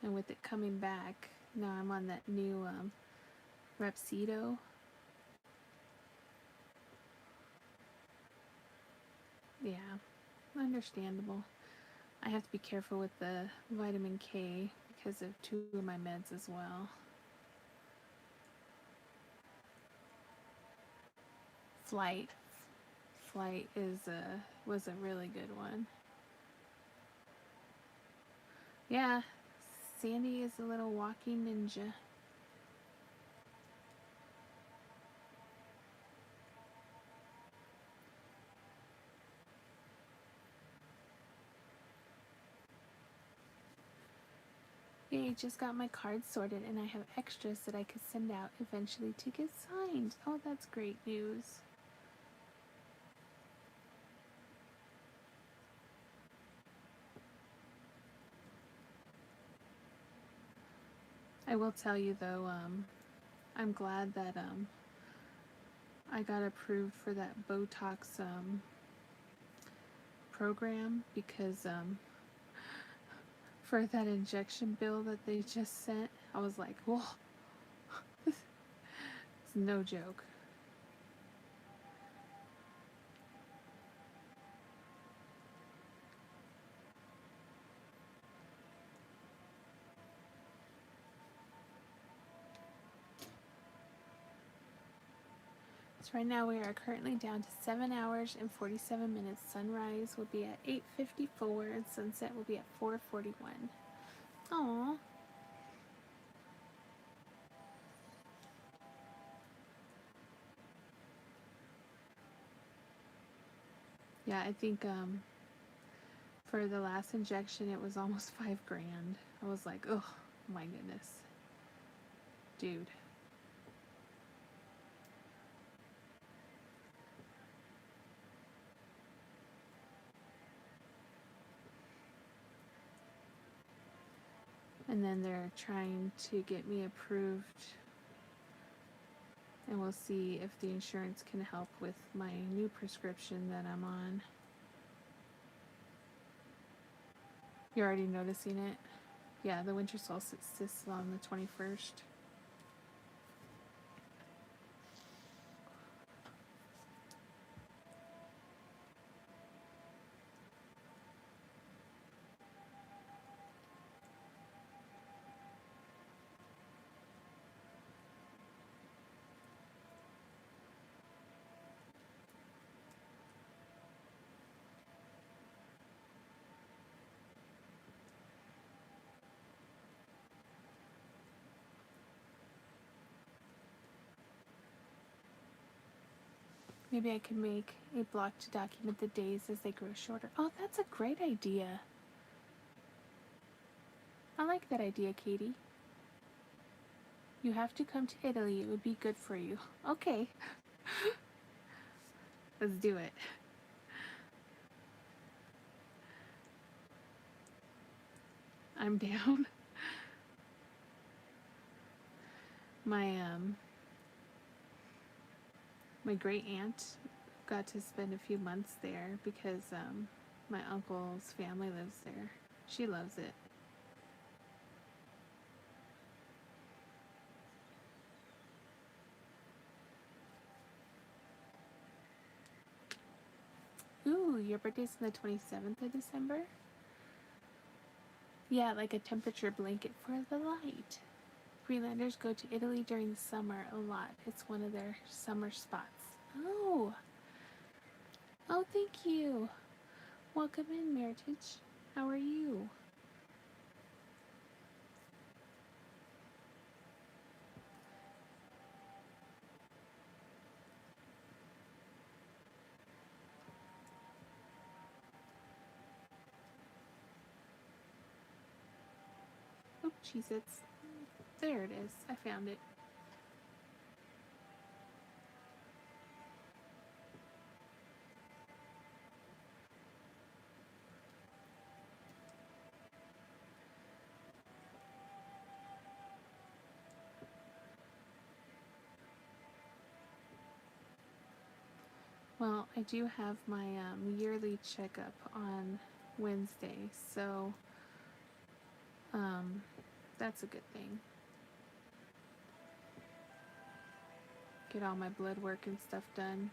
S1: And with it coming back, now I'm on that new Repsido. Yeah, understandable. I have to be careful with the vitamin K because of 2 of my meds as well. Flight. Flight was a really good one. Yeah, Sandy is a little walking ninja. Yay, just got my cards sorted and I have extras that I could send out eventually to get signed. Oh, that's great news. I will tell you though, I'm glad that I got approved for that Botox program, because for that injection bill that they just sent, I was like, whoa, it's no joke. So right now we are currently down to 7 hours and 47 minutes. Sunrise will be at 8:54 and sunset will be at 4:41. Aww. Yeah, I think for the last injection it was almost $5,000. I was like, oh my goodness, dude. And then they're trying to get me approved, and we'll see if the insurance can help with my new prescription that I'm on. You're already noticing it? Yeah, the winter solstice is on the 21st. Maybe I could make a block to document the days as they grow shorter. Oh, that's a great idea. I like that idea, Katie. You have to come to Italy. It would be good for you. Okay. Let's do it. I'm down. My my great aunt got to spend a few months there because my uncle's family lives there. She loves it. Ooh, your birthday's on the 27th of December? Yeah, like a temperature blanket for the light. Greenlanders go to Italy during the summer a lot. It's one of their summer spots. Oh. Oh, thank you. Welcome in, Meritage. How are you? Oh, Cheez-Its. There it is. I found it. Well, I do have my yearly checkup on Wednesday, so that's a good thing. Get all my blood work and stuff done.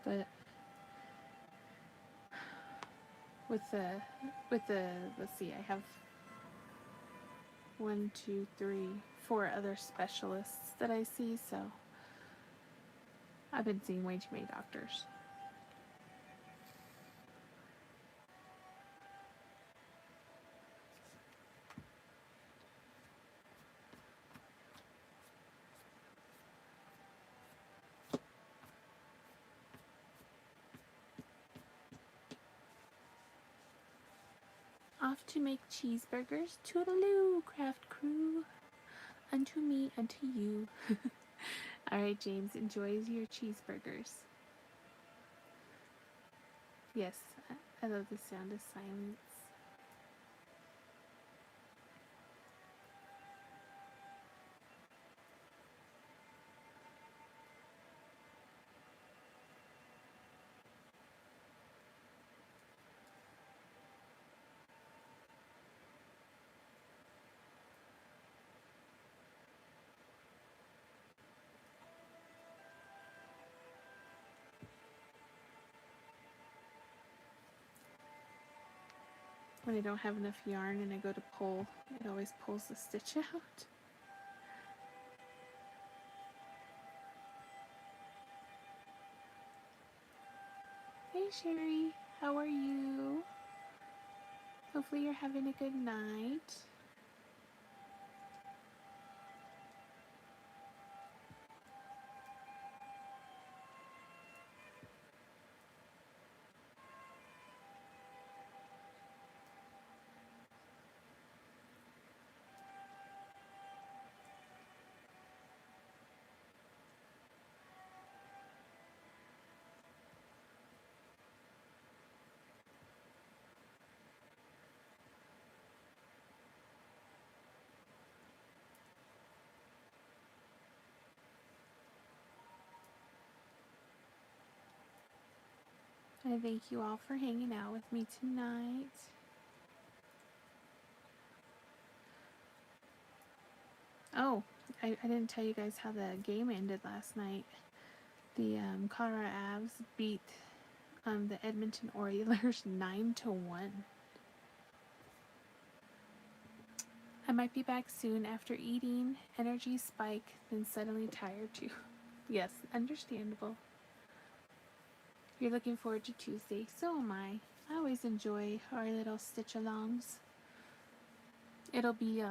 S1: But with the let's see, I have 1, 2, 3, 4 other specialists that I see, so I've been seeing way too many doctors. Off to make cheeseburgers. Toodaloo, craft crew. Unto me, unto you. All right, James, enjoys your cheeseburgers. Yes, I love the sound of silence. When I don't have enough yarn and I go to pull, it always pulls the stitch out. Hey Sherry, how are you? Hopefully you're having a good night. I thank you all for hanging out with me tonight. Oh, I didn't tell you guys how the game ended last night. The Colorado Avs beat the Edmonton Oilers 9-1. I might be back soon after eating, energy spike, then suddenly tired too. Yes, understandable. You're looking forward to Tuesday, so am I. I always enjoy our little stitch-alongs. It'll be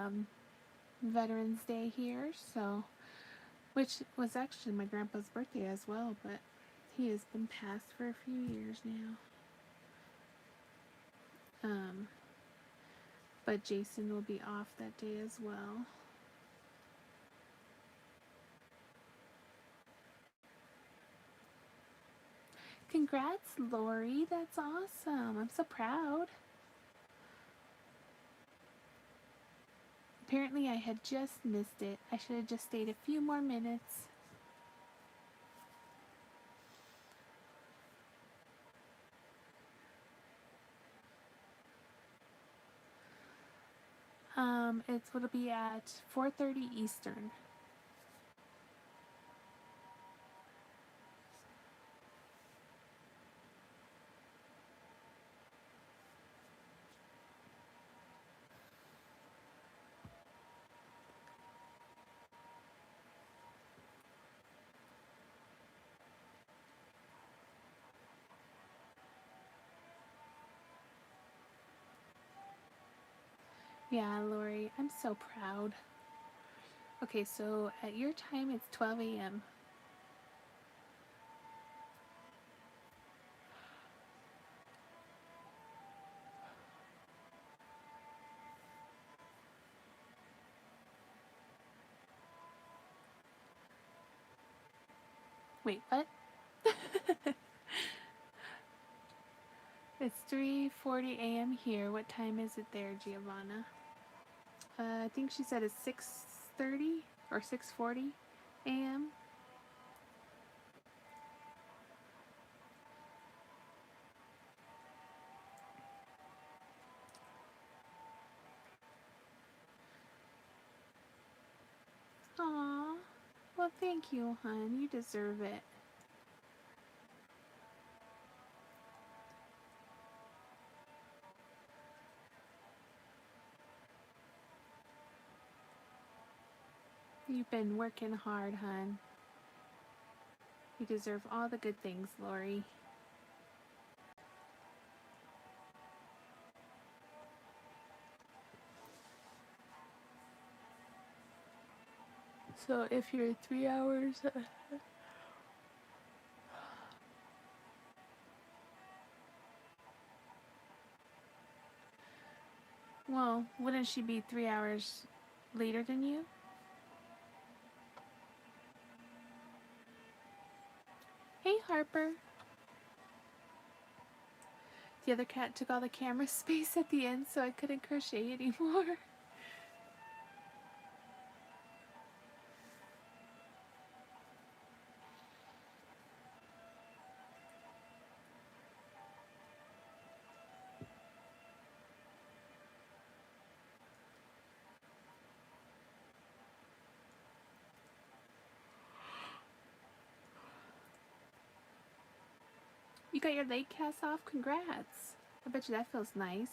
S1: Veterans Day here, so which was actually my grandpa's birthday as well, but he has been passed for a few years now. But Jason will be off that day as well. Congrats, Lori. That's awesome. I'm so proud. Apparently, I had just missed it. I should have just stayed a few more minutes. It'll be at 4:30 Eastern. Yeah, Lori, I'm so proud. Okay, so at your time, it's 12 a.m. Wait, what? It's 3:40 a.m. here. What time is it there, Giovanna? I think she said it's 6:30 or 6:40 a.m. Aw, well, thank you, hon. You deserve it. You've been working hard, hon. You deserve all the good things, Lori. So if you're 3 hours, Well, wouldn't she be 3 hours later than you? Hey, Harper. The other cat took all the camera space at the end, so I couldn't crochet anymore. You got your leg cast off? Congrats. I bet you that feels nice.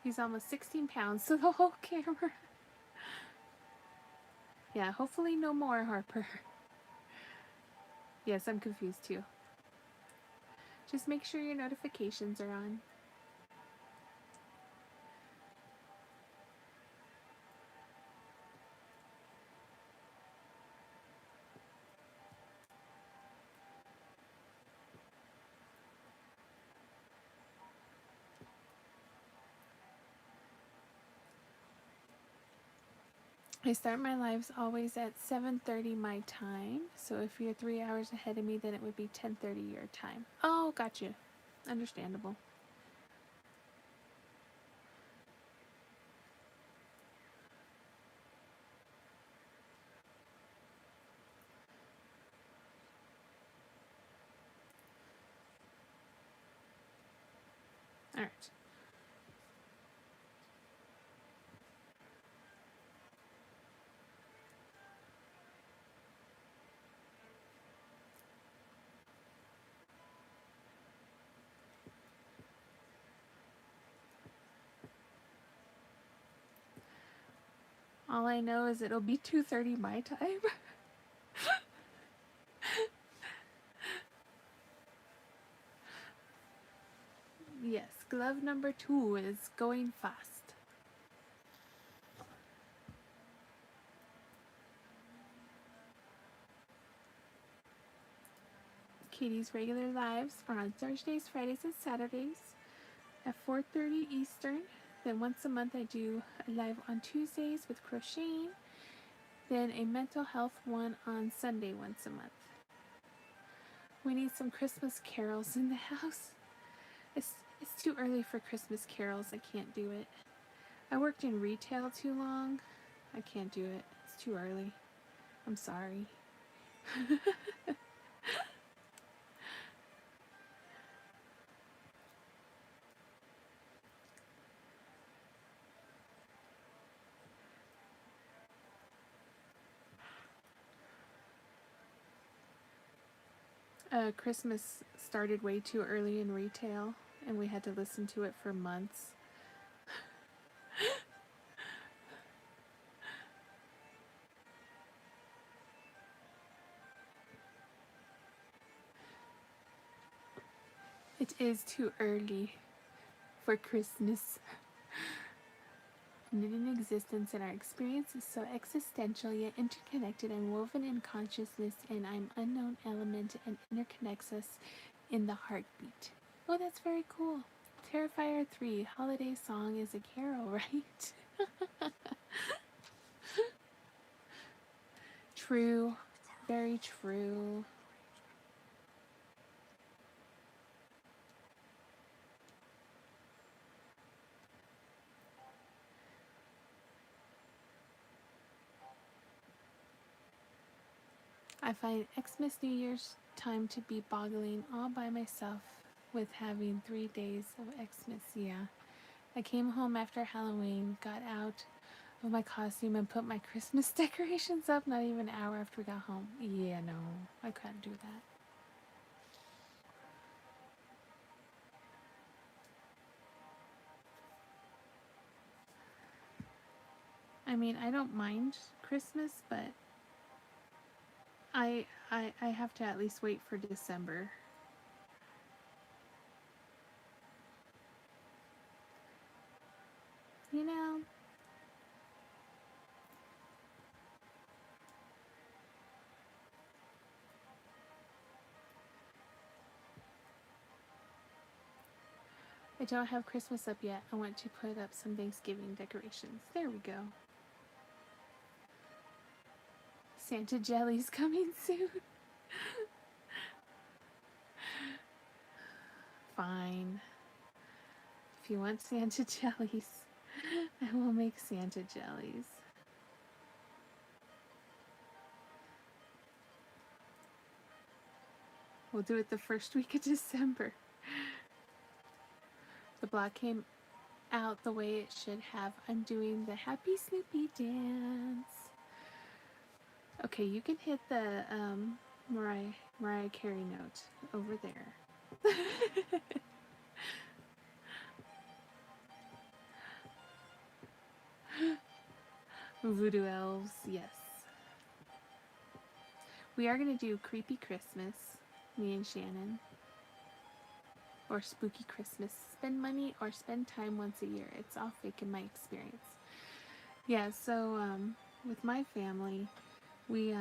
S1: He's almost 16 pounds, so the whole camera. Yeah, hopefully no more, Harper. Yes, I'm confused too. Just make sure your notifications are on. I start my lives always at 7:30 my time. So if you're 3 hours ahead of me, then it would be 10:30 your time. Oh, gotcha. Understandable. All right. All I know is it'll be 2:30 my time. Yes, glove number 2 is going fast. Katie's regular lives are on Thursdays, Fridays, and Saturdays at 4:30 Eastern. Then once a month I do a live on Tuesdays with crocheting. Then a mental health one on Sunday once a month. We need some Christmas carols in the house. It's too early for Christmas carols. I can't do it. I worked in retail too long. I can't do it. It's too early. I'm sorry. Christmas started way too early in retail, and we had to listen to it for months. It is too early for Christmas. Hidden existence and our experience is so existential yet interconnected and woven in consciousness, and I'm unknown element and interconnects us in the heartbeat. Oh, that's very cool. Terrifier 3 holiday song is a carol, right? True. Very true. I find Xmas New Year's time to be boggling all by myself with having 3 days of Xmas. Yeah. I came home after Halloween, got out of my costume, and put my Christmas decorations up not even an hour after we got home. Yeah, no, I couldn't do that. I mean, I don't mind Christmas, but I have to at least wait for December. You know, I don't have Christmas up yet. I want to put up some Thanksgiving decorations. There we go. Santa jelly's coming soon. Fine. If you want Santa jellies, I will make Santa jellies. We'll do it the first week of December. The block came out the way it should have. I'm doing the Happy Snoopy dance. Okay, you can hit the Mariah Carey note over there. Voodoo elves, yes. We are going to do Creepy Christmas, me and Shannon. Or Spooky Christmas. Spend money or spend time once a year. It's all fake in my experience. Yeah, so with my family, we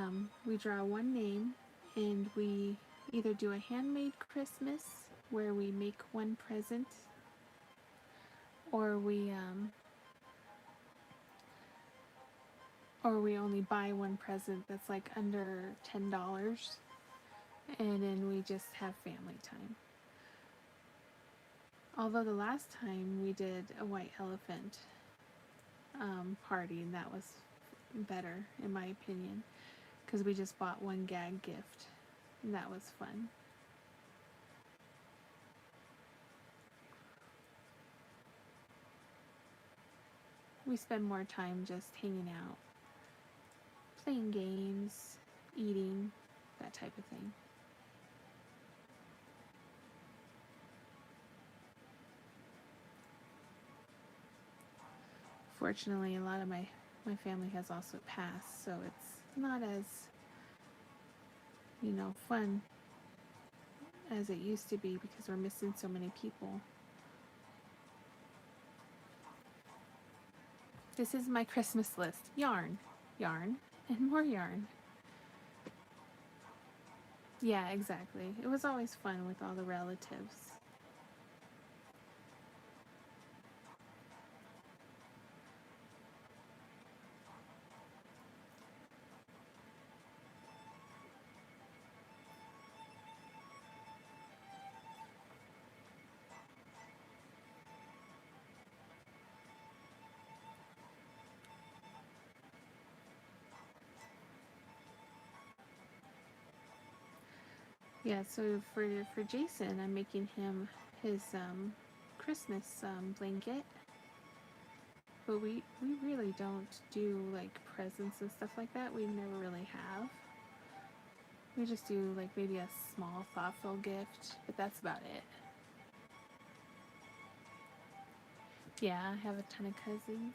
S1: draw one name and we either do a handmade Christmas where we make one present, or we only buy one present that's like under $10, and then we just have family time. Although the last time we did a white elephant party, and that was better in my opinion, because we just bought one gag gift, and that was fun. We spend more time just hanging out, playing games, eating, that type of thing. Fortunately, a lot of my family has also passed, so it's not as, fun as it used to be because we're missing so many people. This is my Christmas list. Yarn, yarn, and more yarn. Yeah, exactly. It was always fun with all the relatives. Yeah, so for Jason, I'm making him his Christmas blanket. But we really don't do like presents and stuff like that. We never really have. We just do like maybe a small thoughtful gift, but that's about it. Yeah, I have a ton of cousins.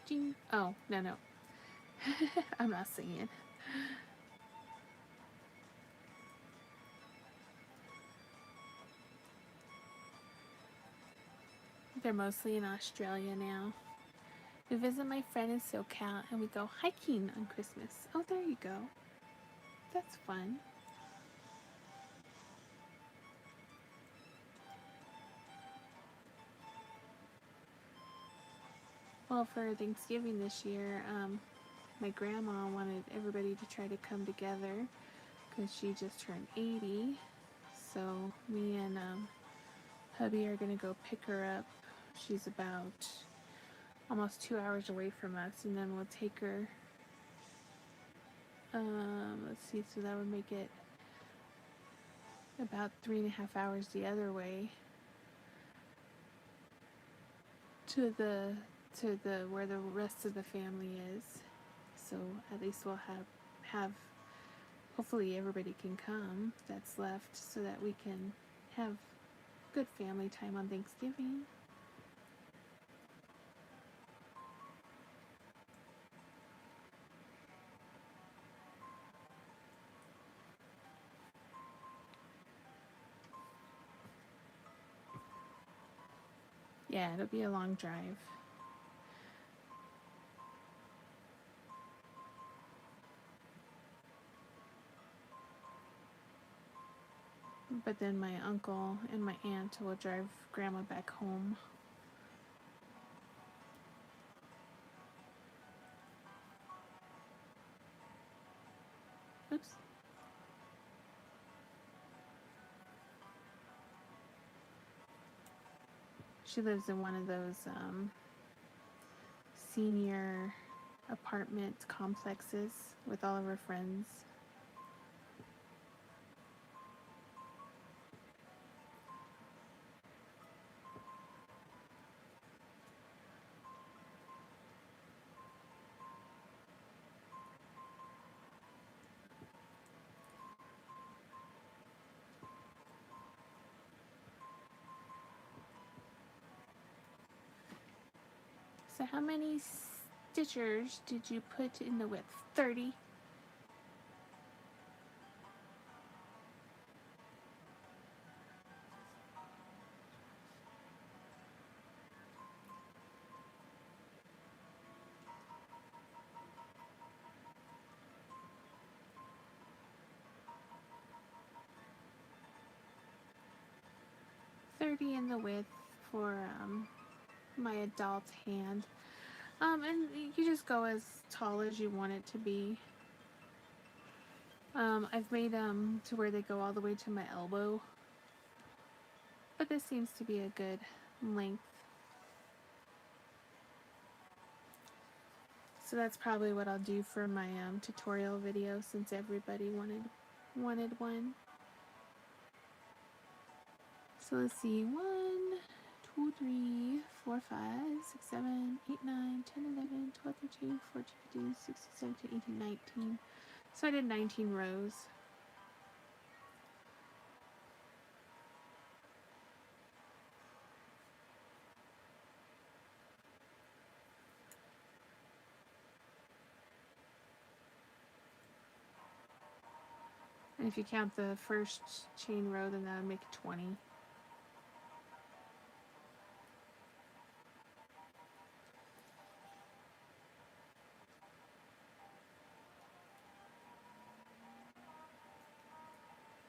S1: Jing. Oh, no. I'm not singing. They're mostly in Australia now. We visit my friend in SoCal and we go hiking on Christmas. Oh, there you go. That's fun. Well, for Thanksgiving this year, my grandma wanted everybody to try to come together because she just turned 80. So me and hubby are going to go pick her up. She's about almost 2 hours away from us, and then we'll take her, let's see, so that would make it about 3.5 hours the other way to the where the rest of the family is. So at least we'll have hopefully everybody can come that's left, so that we can have good family time on Thanksgiving. Yeah, it'll be a long drive. But then my uncle and my aunt will drive grandma back home. Oops. She lives in one of those senior apartment complexes with all of her friends. So how many stitchers did you put in the width? 30. In the width for my adult hand. And you just go as tall as you want it to be. I've made them to where they go all the way to my elbow. But this seems to be a good length. So that's probably what I'll do for my tutorial video, since everybody wanted one. So let's see, 1, 2, 3, 4, 5, 6, 7, 8, 9, 10, 11, 12, 13, 14, 15, 16, 17, 18, 19. So I did 19 rows. And if you count the first chain row, then that would make 20.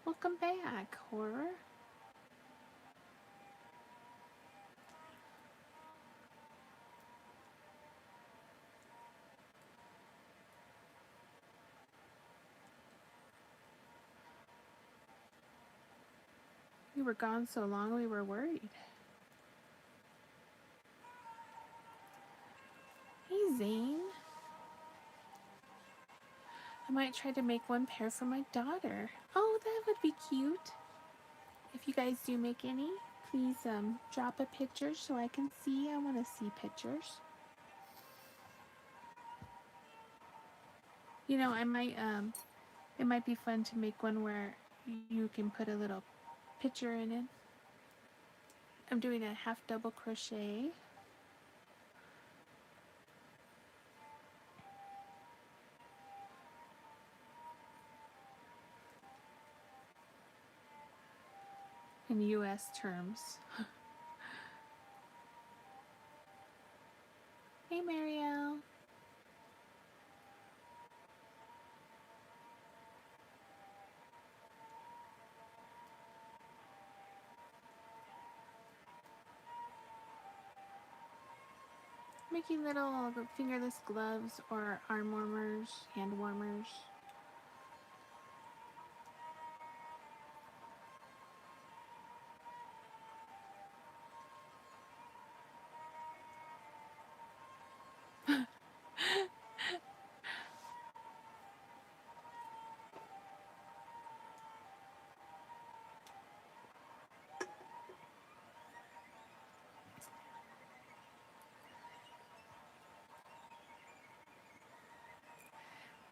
S1: Welcome back, Horror. You were gone so long we were worried. Hey, Zane. I might try to make one pair for my daughter. Oh, that would be cute. If you guys do make any, please drop a picture so I can see. I want to see pictures. You know, it might be fun to make one where you can put a little picture in it. I'm doing a half double crochet. In US terms. Hey, Marielle. Making little fingerless gloves or arm warmers, hand warmers.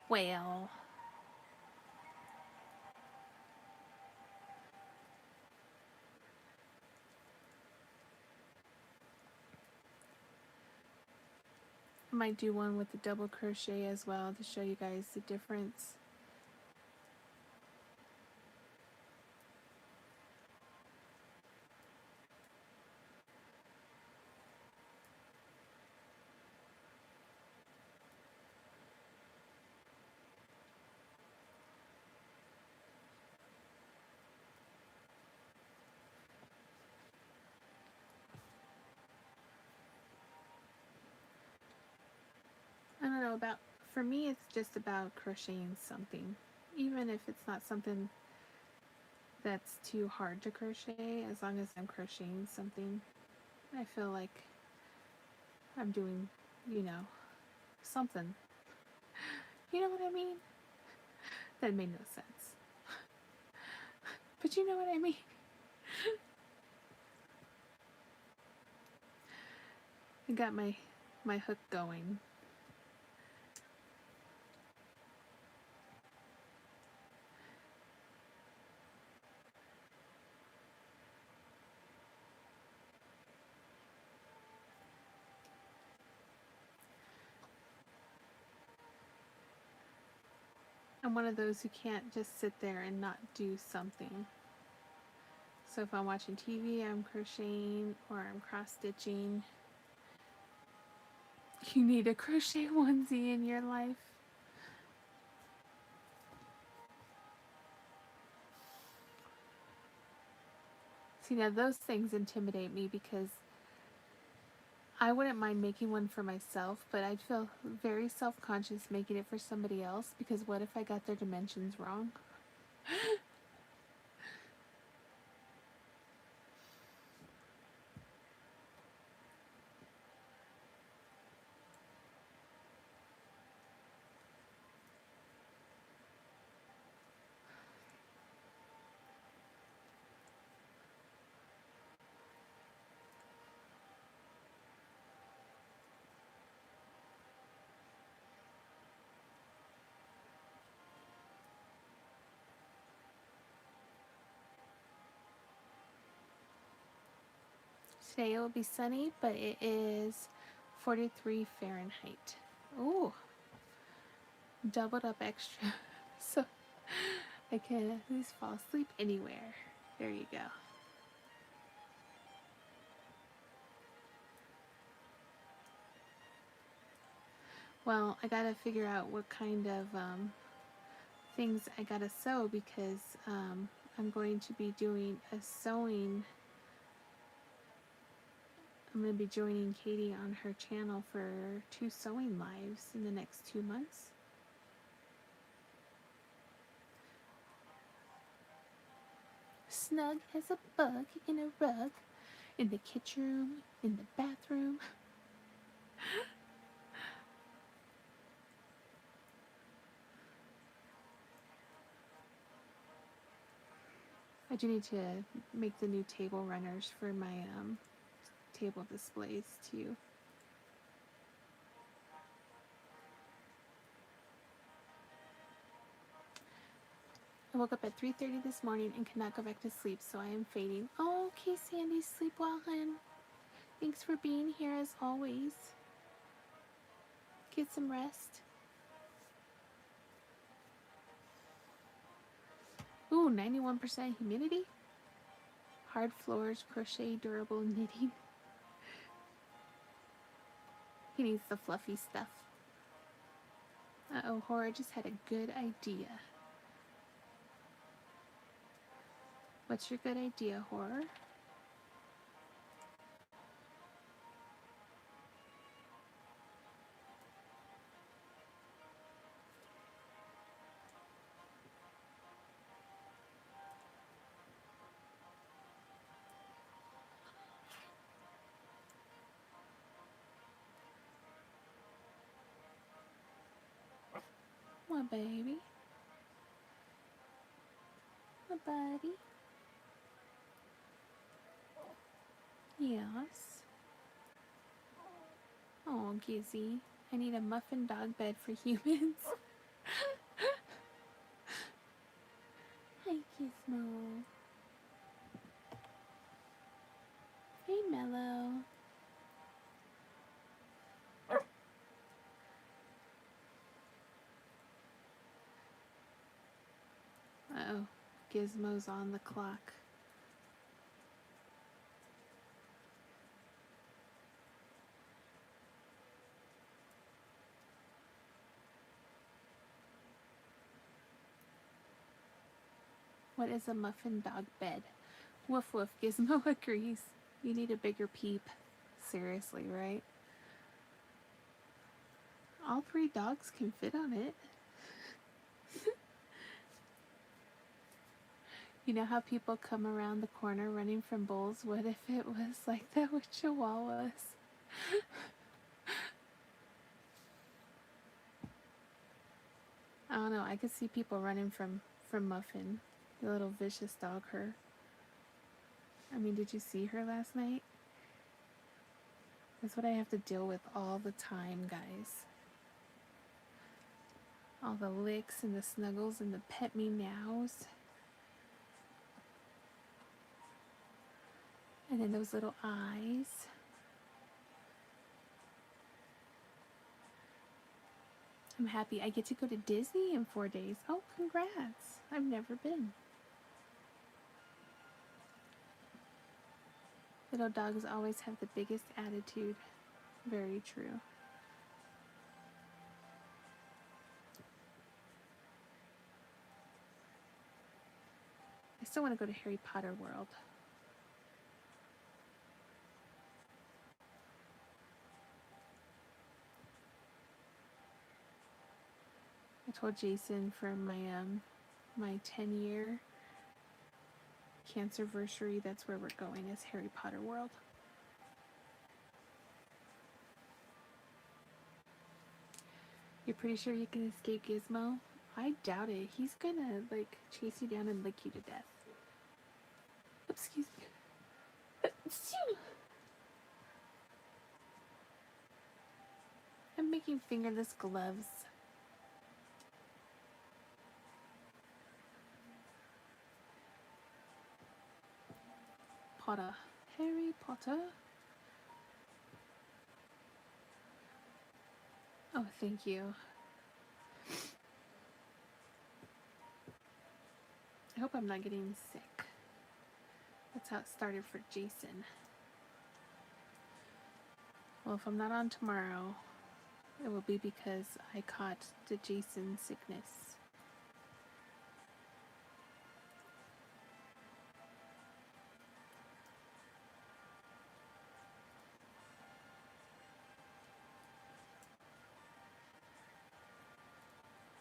S1: Well, I might do one with the double crochet as well to show you guys the difference. about, for me, it's just about crocheting something. Even if it's not something that's too hard to crochet, as long as I'm crocheting something, I feel like I'm doing, you know, something. You know what I mean? That made no sense. But you know what I mean? I got my hook going. I'm one of those who can't just sit there and not do something. So if I'm watching TV, I'm crocheting or I'm cross stitching. You need a crochet onesie in your life. See, now those things intimidate me because I wouldn't mind making one for myself, but I'd feel very self-conscious making it for somebody else because what if I got their dimensions wrong? Today it will be sunny, but it is 43 Fahrenheit. Ooh, doubled up extra. So I can at least fall asleep anywhere. There you go. Well, I gotta figure out what kind of things I gotta sew because I'm going to be doing a sewing. I'm going to be joining Katie on her channel for 2 sewing lives in the next 2 months. Snug as a bug in a rug, in the kitchen room, in the bathroom. I do need to make the new table runners for my table displays too. I woke up at 3:30 this morning and cannot go back to sleep, so I am fading. Oh, okay, Sandy, sleep well, hun. Thanks for being here as always. Get some rest. Ooh, 91% humidity. Hard floors, crochet, durable knitting. He needs the fluffy stuff. Uh-oh, Horror just had a good idea. What's your good idea, Horror? My baby. My buddy. Yes. Oh, Gizzy. I need a muffin dog bed for humans. Hi, Gizmo. Hey, Mellow. Uh-oh. Gizmo's on the clock. What is a muffin dog bed? Woof woof, Gizmo agrees. You need a bigger peep. Seriously, right? I'll 3 dogs can fit on it. You know how people come around the corner running from bulls? What if it was like that with chihuahuas? I don't know. I could see people running from Muffin, the little vicious dog. Her. I mean, did you see her last night? That's what I have to deal with all the time, guys. All the licks and the snuggles and the pet me nows. And then those little eyes. I'm happy I get to go to Disney in 4 days. Oh, congrats. I've never been. Little dogs always have the biggest attitude. Very true. I still want to go to Harry Potter World. I told Jason for my 10-year cancerversary, that's where we're going, is Harry Potter World. You're pretty sure you can escape Gizmo? I doubt it. He's gonna like chase you down and lick you to death. Excuse me. I'm making fingerless gloves. Potter. Harry Potter. Oh, thank you. I hope I'm not getting sick. That's how it started for Jason. Well, if I'm not on tomorrow, it will be because I caught the Jason sickness.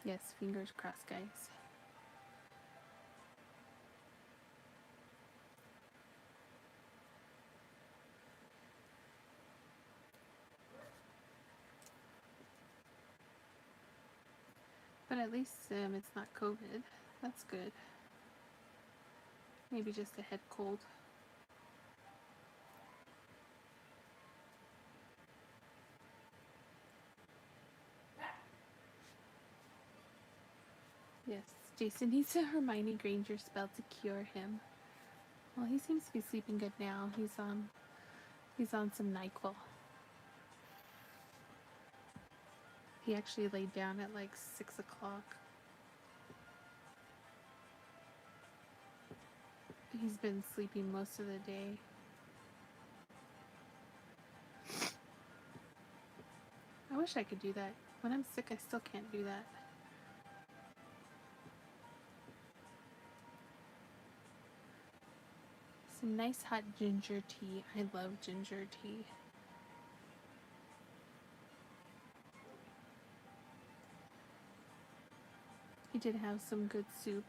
S1: Yes, fingers crossed, guys. But at least it's not COVID. That's good. Maybe just a head cold. Yes, Jason needs a Hermione Granger spell to cure him. Well, he seems to be sleeping good now. He's on some NyQuil. He actually laid down at like 6 o'clock. He's been sleeping most of the day. I wish I could do that. When I'm sick, I still can't do that. Some nice hot ginger tea. I love ginger tea. He did have some good soup.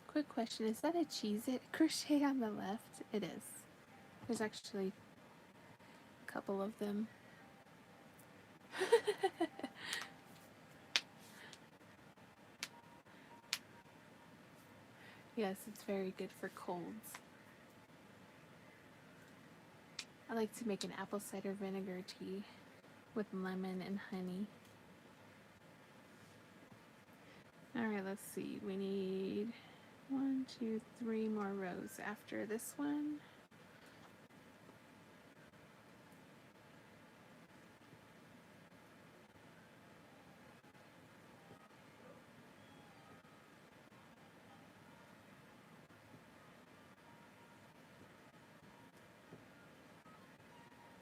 S1: Quick question, is that a Cheez-It crochet on the left? It is. There's actually a couple of them. Yes, it's very good for colds. I like to make an apple cider vinegar tea with lemon and honey. Alright, let's see. We need 1, 2, 3 more rows after this one.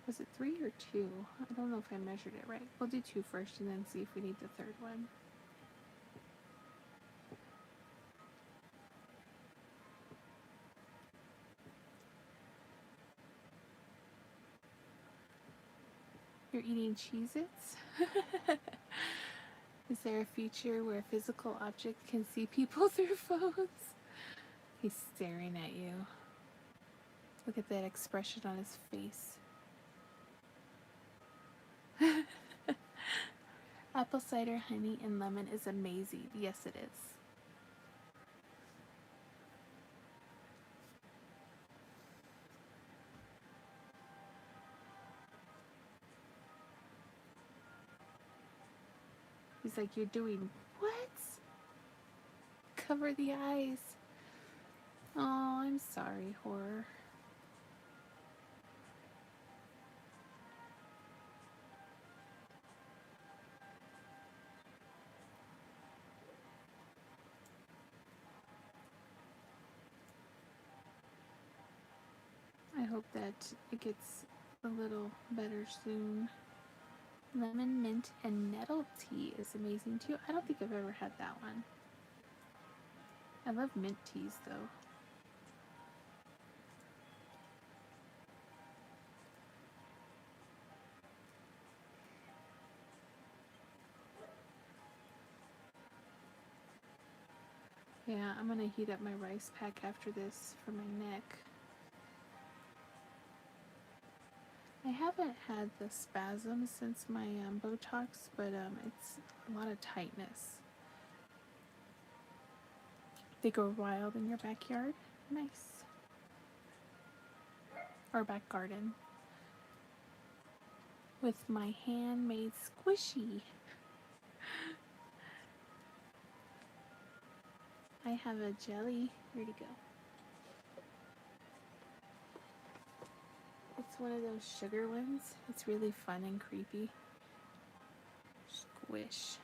S1: Was it 3 or 2? I don't know if I measured it right. We'll do 2 first and then see if we need the third one. You're eating Cheez-Its? Is there a future where a physical object can see people through phones? He's staring at you. Look at that expression on his face. Apple cider, honey, and lemon is amazing. Yes, it is. He's like, you're doing what? Cover the eyes. Oh, I'm sorry, horror. I hope that it gets a little better soon. Lemon, mint, and nettle tea is amazing too. I don't think I've ever had that one. I love mint teas though. Yeah, I'm gonna heat up my rice pack after this for my neck. I haven't had the spasms since my Botox, but it's a lot of tightness. They go wild in your backyard. Nice. Or back garden. With my handmade squishy. I have a jelly. Where'd it go? It's one of those sugar ones. It's really fun and creepy. Squish.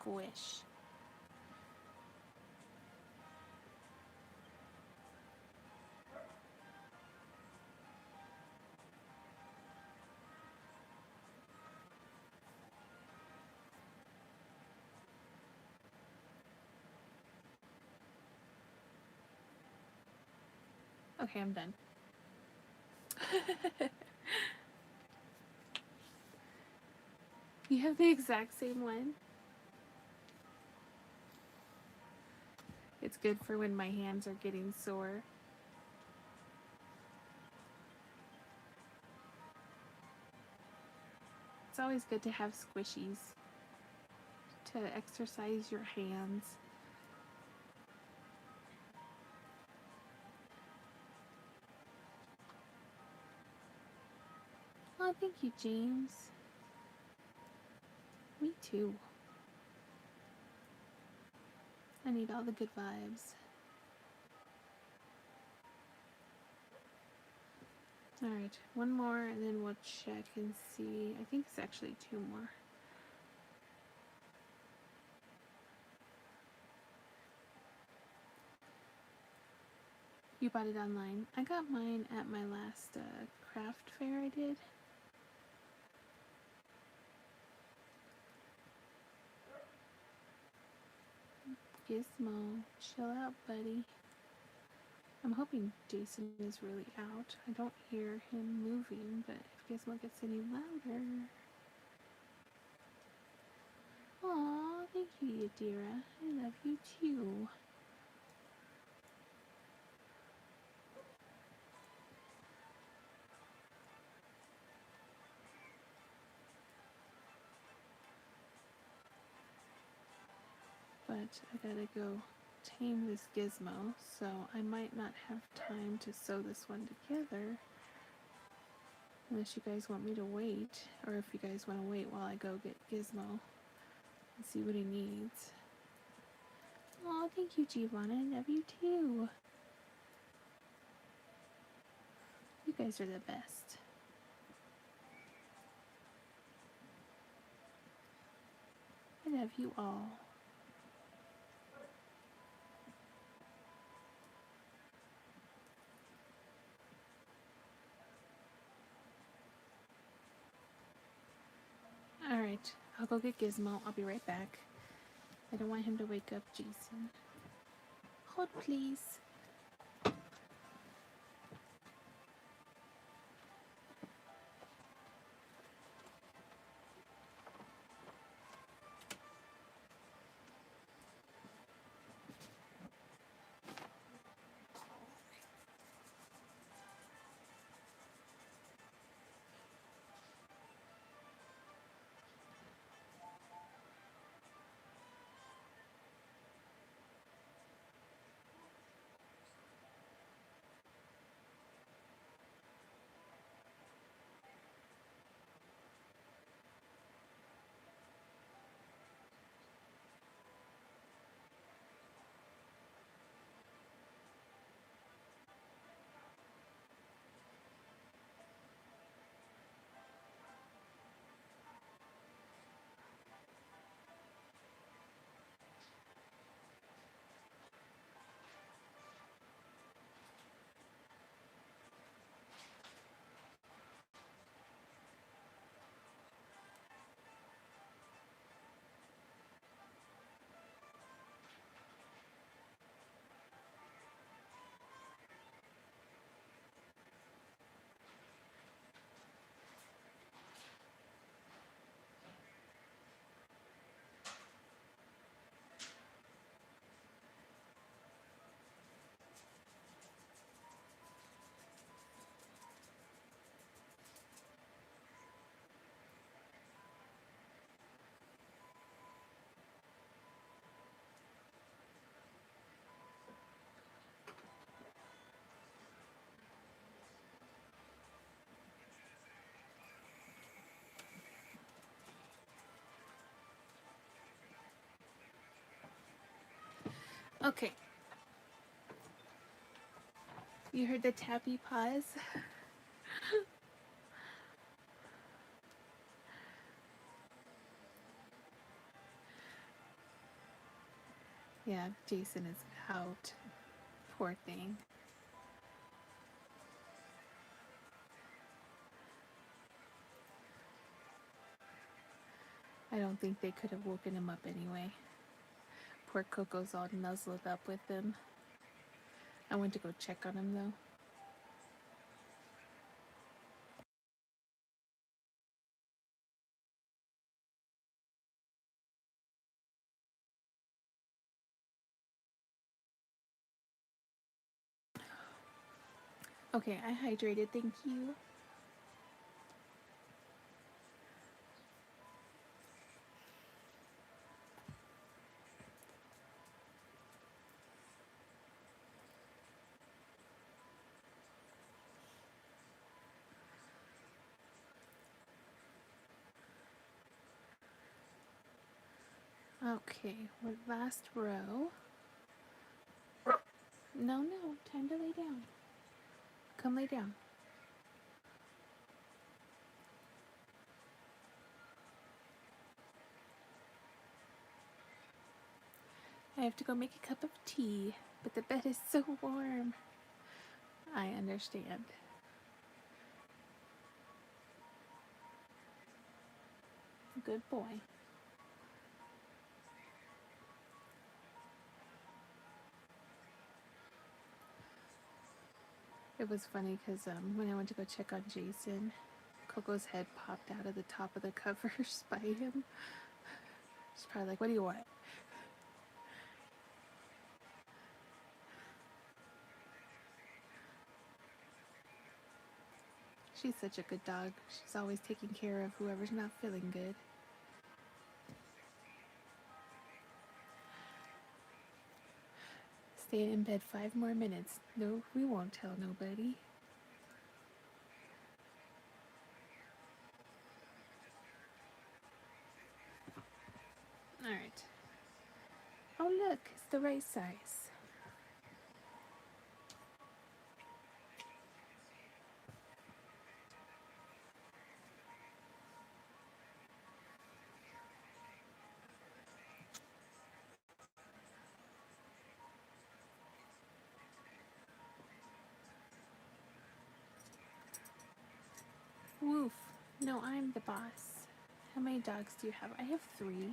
S1: Squish. Okay, I'm done. You have the exact same one? It's good for when my hands are getting sore. It's always good to have squishies to exercise your hands. Oh, thank you, James. Me too. I need all the good vibes. Alright, one more and then we'll check and see. I think it's actually two more. You bought it online. I got mine at my last craft fair I did. Gizmo, chill out, buddy. I'm hoping Jason is really out. I don't hear him moving, but if Gizmo gets any louder... Aw, thank you, Yadira. I love you too. But I gotta go tame this Gizmo, so I might not have time to sew this one together. Unless you guys want me to wait, or if you guys want to wait while I go get Gizmo and see what he needs. Oh, thank you, Giovanna. I love you too. You guys are the best. I love you all. Alright, I'll go get Gizmo. I'll be right back. I don't want him to wake up Jason. Hold, please. Okay. You heard the tappy paws? Yeah, Jason is out. Poor thing. I don't think they could have woken him up anyway. Poor Coco's all nuzzled up with him. I went to go check on him though. Okay, I hydrated, thank you. Okay, we're last row. No, time to lay down. Come lay down. I have to go make a cup of tea, but the bed is so warm. I understand. Good boy. It was funny because when I went to go check on Jason, Coco's head popped out of the top of the covers by him. She's probably like, what do you want? She's such a good dog. She's always taking care of whoever's not feeling good. Stay in bed 5 more minutes. No, we won't tell nobody. Alright. Oh look, it's the right size. Woof. No, I'm the boss. How many dogs do you have? I have 3.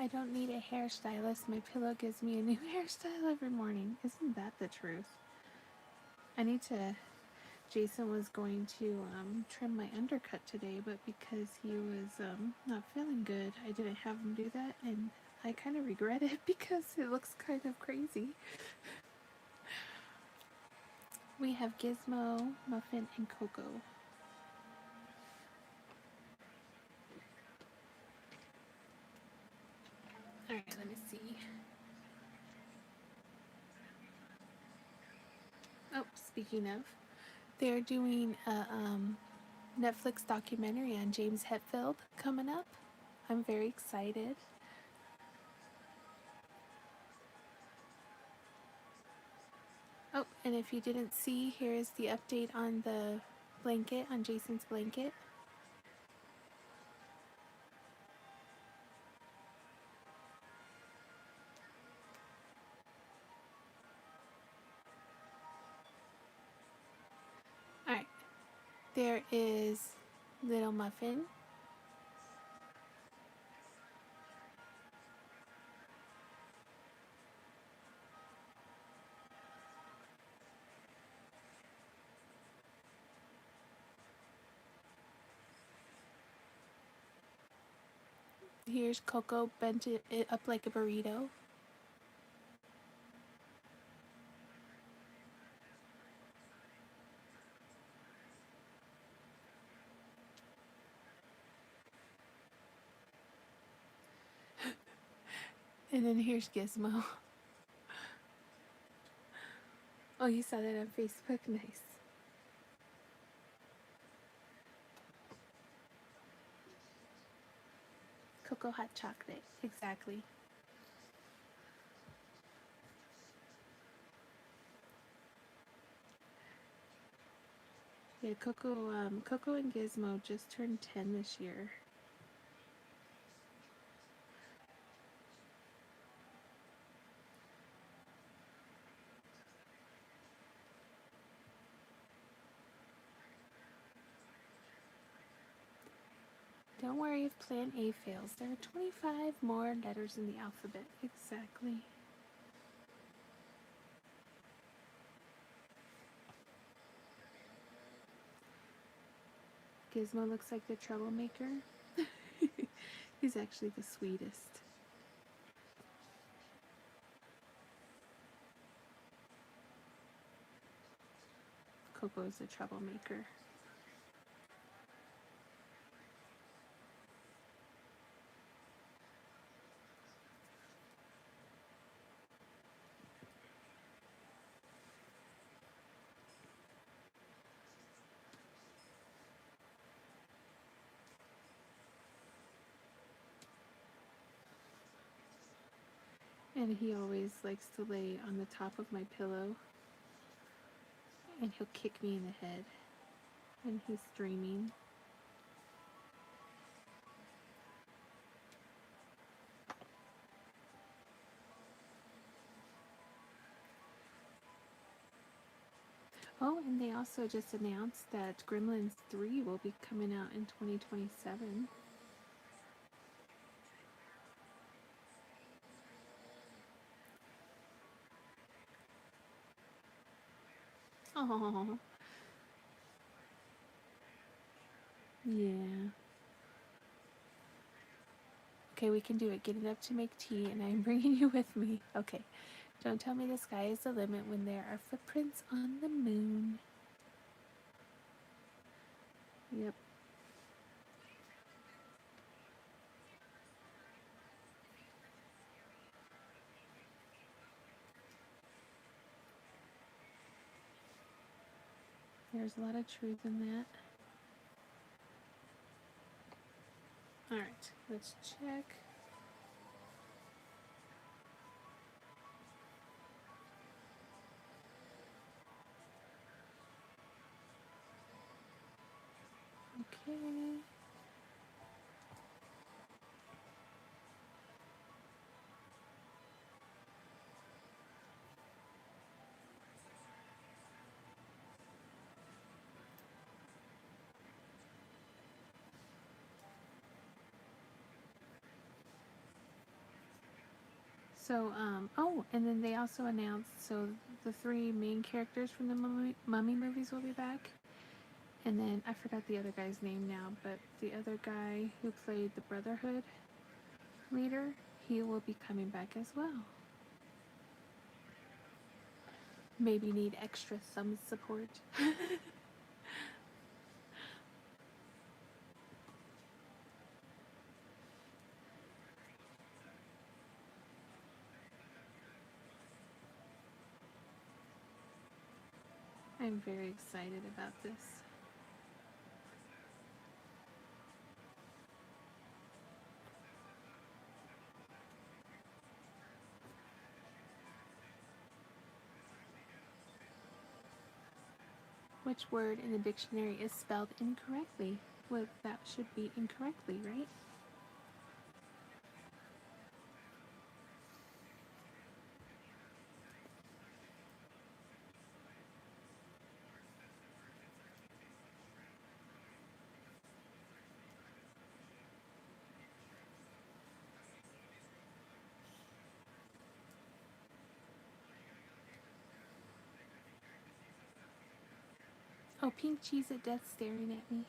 S1: I don't need a hairstylist. My pillow gives me a new hairstyle every morning. Isn't that the truth? I need to. Jason was going to trim my undercut today, but because he was not feeling good, I didn't have him do that, and I kind of regret it because it looks kind of crazy. We have Gizmo, Muffin, and Coco. Alright, let me see. Oh, speaking of, they're doing a Netflix documentary on James Hetfield coming up. I'm very excited. Oh, and if you didn't see, here's the update on the blanket, on Jason's blanket. Alright, there is Little Muffin. Here's Coco bent it up like a burrito. And then here's Gizmo. Oh, you saw that on Facebook? Nice. Cocoa hot chocolate. Exactly. Yeah, Coco and Gizmo just turned 10 this year. Don't worry if plan A fails. There are 25 more letters in the alphabet. Exactly. Gizmo looks like the troublemaker. He's actually the sweetest. Coco's the troublemaker. And he always likes to lay on the top of my pillow. And he'll kick me in the head when he's dreaming. Oh, and they also just announced that Gremlins 3 will be coming out in 2027. Oh, yeah. Okay, we can do it. Getting up to make tea, and I'm bringing you with me. Okay. Don't tell me the sky is the limit when there are footprints on the moon. Yep. There's a lot of truth in that. Alright, let's check. Okay. Oh, and then they also announced, so the three main characters from the Mummy movies will be back. And then I forgot the other guy's name now, but the other guy who played the Brotherhood leader, he will be coming back as well. Maybe need extra thumb support. I'm very excited about this. Which word in the dictionary is spelled incorrectly? Well, that should be incorrectly, right? Oh, pink cheese at death staring at me.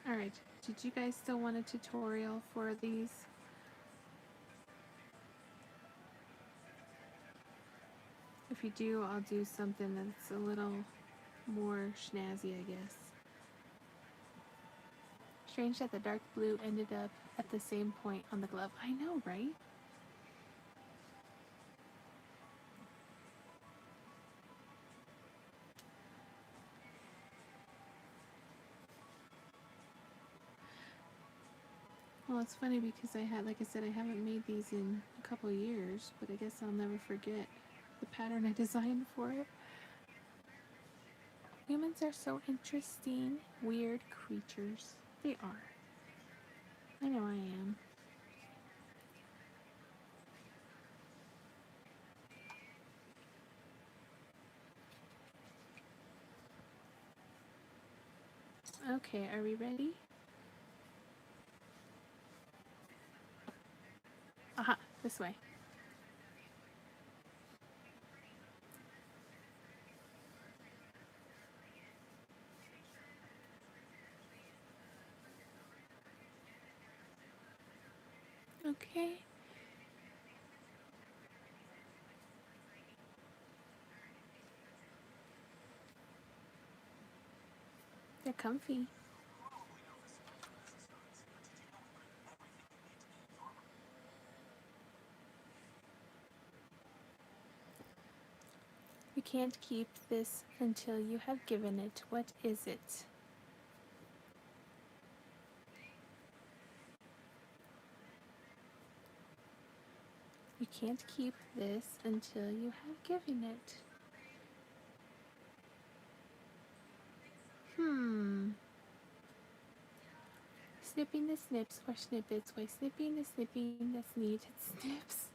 S1: Alright, did you guys still want a tutorial for these? If you do, I'll do something that's a little more snazzy, I guess. Strange that the dark blue ended up at the same point on the glove. I know, right? Well, it's funny because like I said, I haven't made these in a couple years, but I guess I'll never forget the pattern I designed for it. Humans are so interesting, weird creatures. They are. I know I am. Okay, are we ready? Aha, this way. Okay. They're comfy. You can't keep this until you have given it. What is it? You can't keep this until you have given it. Snipping the snips or snippets while snipping the snipping that's needed snips.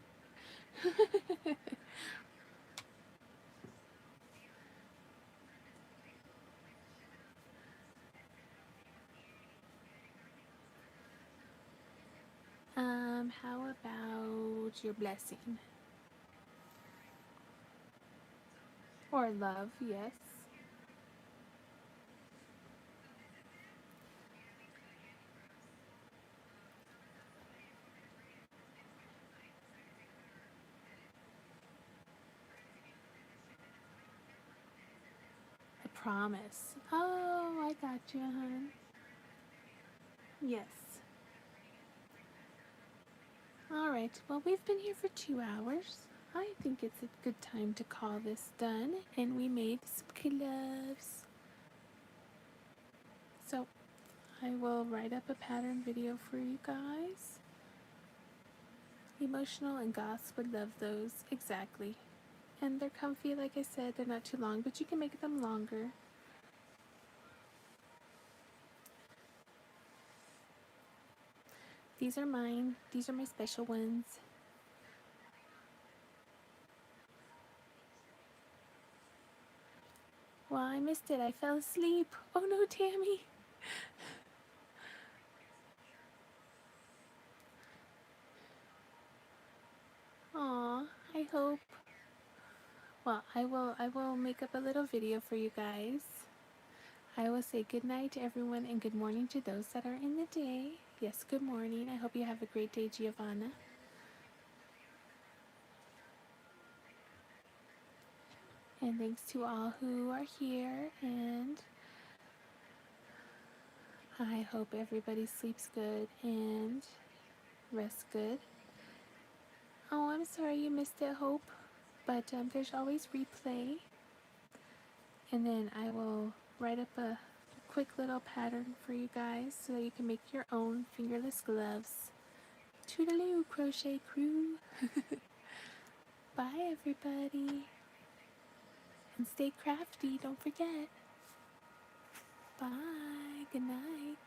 S1: How about your blessing? Or love, yes. A promise. Oh, I got you, hon. Yes. Alright, well, we've been here for 2 hours. I think it's a good time to call this done, and we made some gloves. So, I will write up a pattern video for you guys. Emotional and goths would love those, exactly. And they're comfy, like I said, they're not too long, but you can make them longer. These are mine. These are my special ones. Well, I missed it. I fell asleep. Oh no, Tammy. Aw, I hope. Well, I will make up a little video for you guys. I will say good night to everyone and good morning to those that are in the day. Yes, good morning. I hope you have a great day, Giovanna. And thanks to all who are here, and I hope everybody sleeps good and rests good. Oh, I'm sorry you missed it, Hope, but there's always replay. And then I will write up a quick little pattern for you guys so that you can make your own fingerless gloves. Toodaloo, crochet crew. Bye, everybody. And stay crafty, don't forget. Bye. Good night.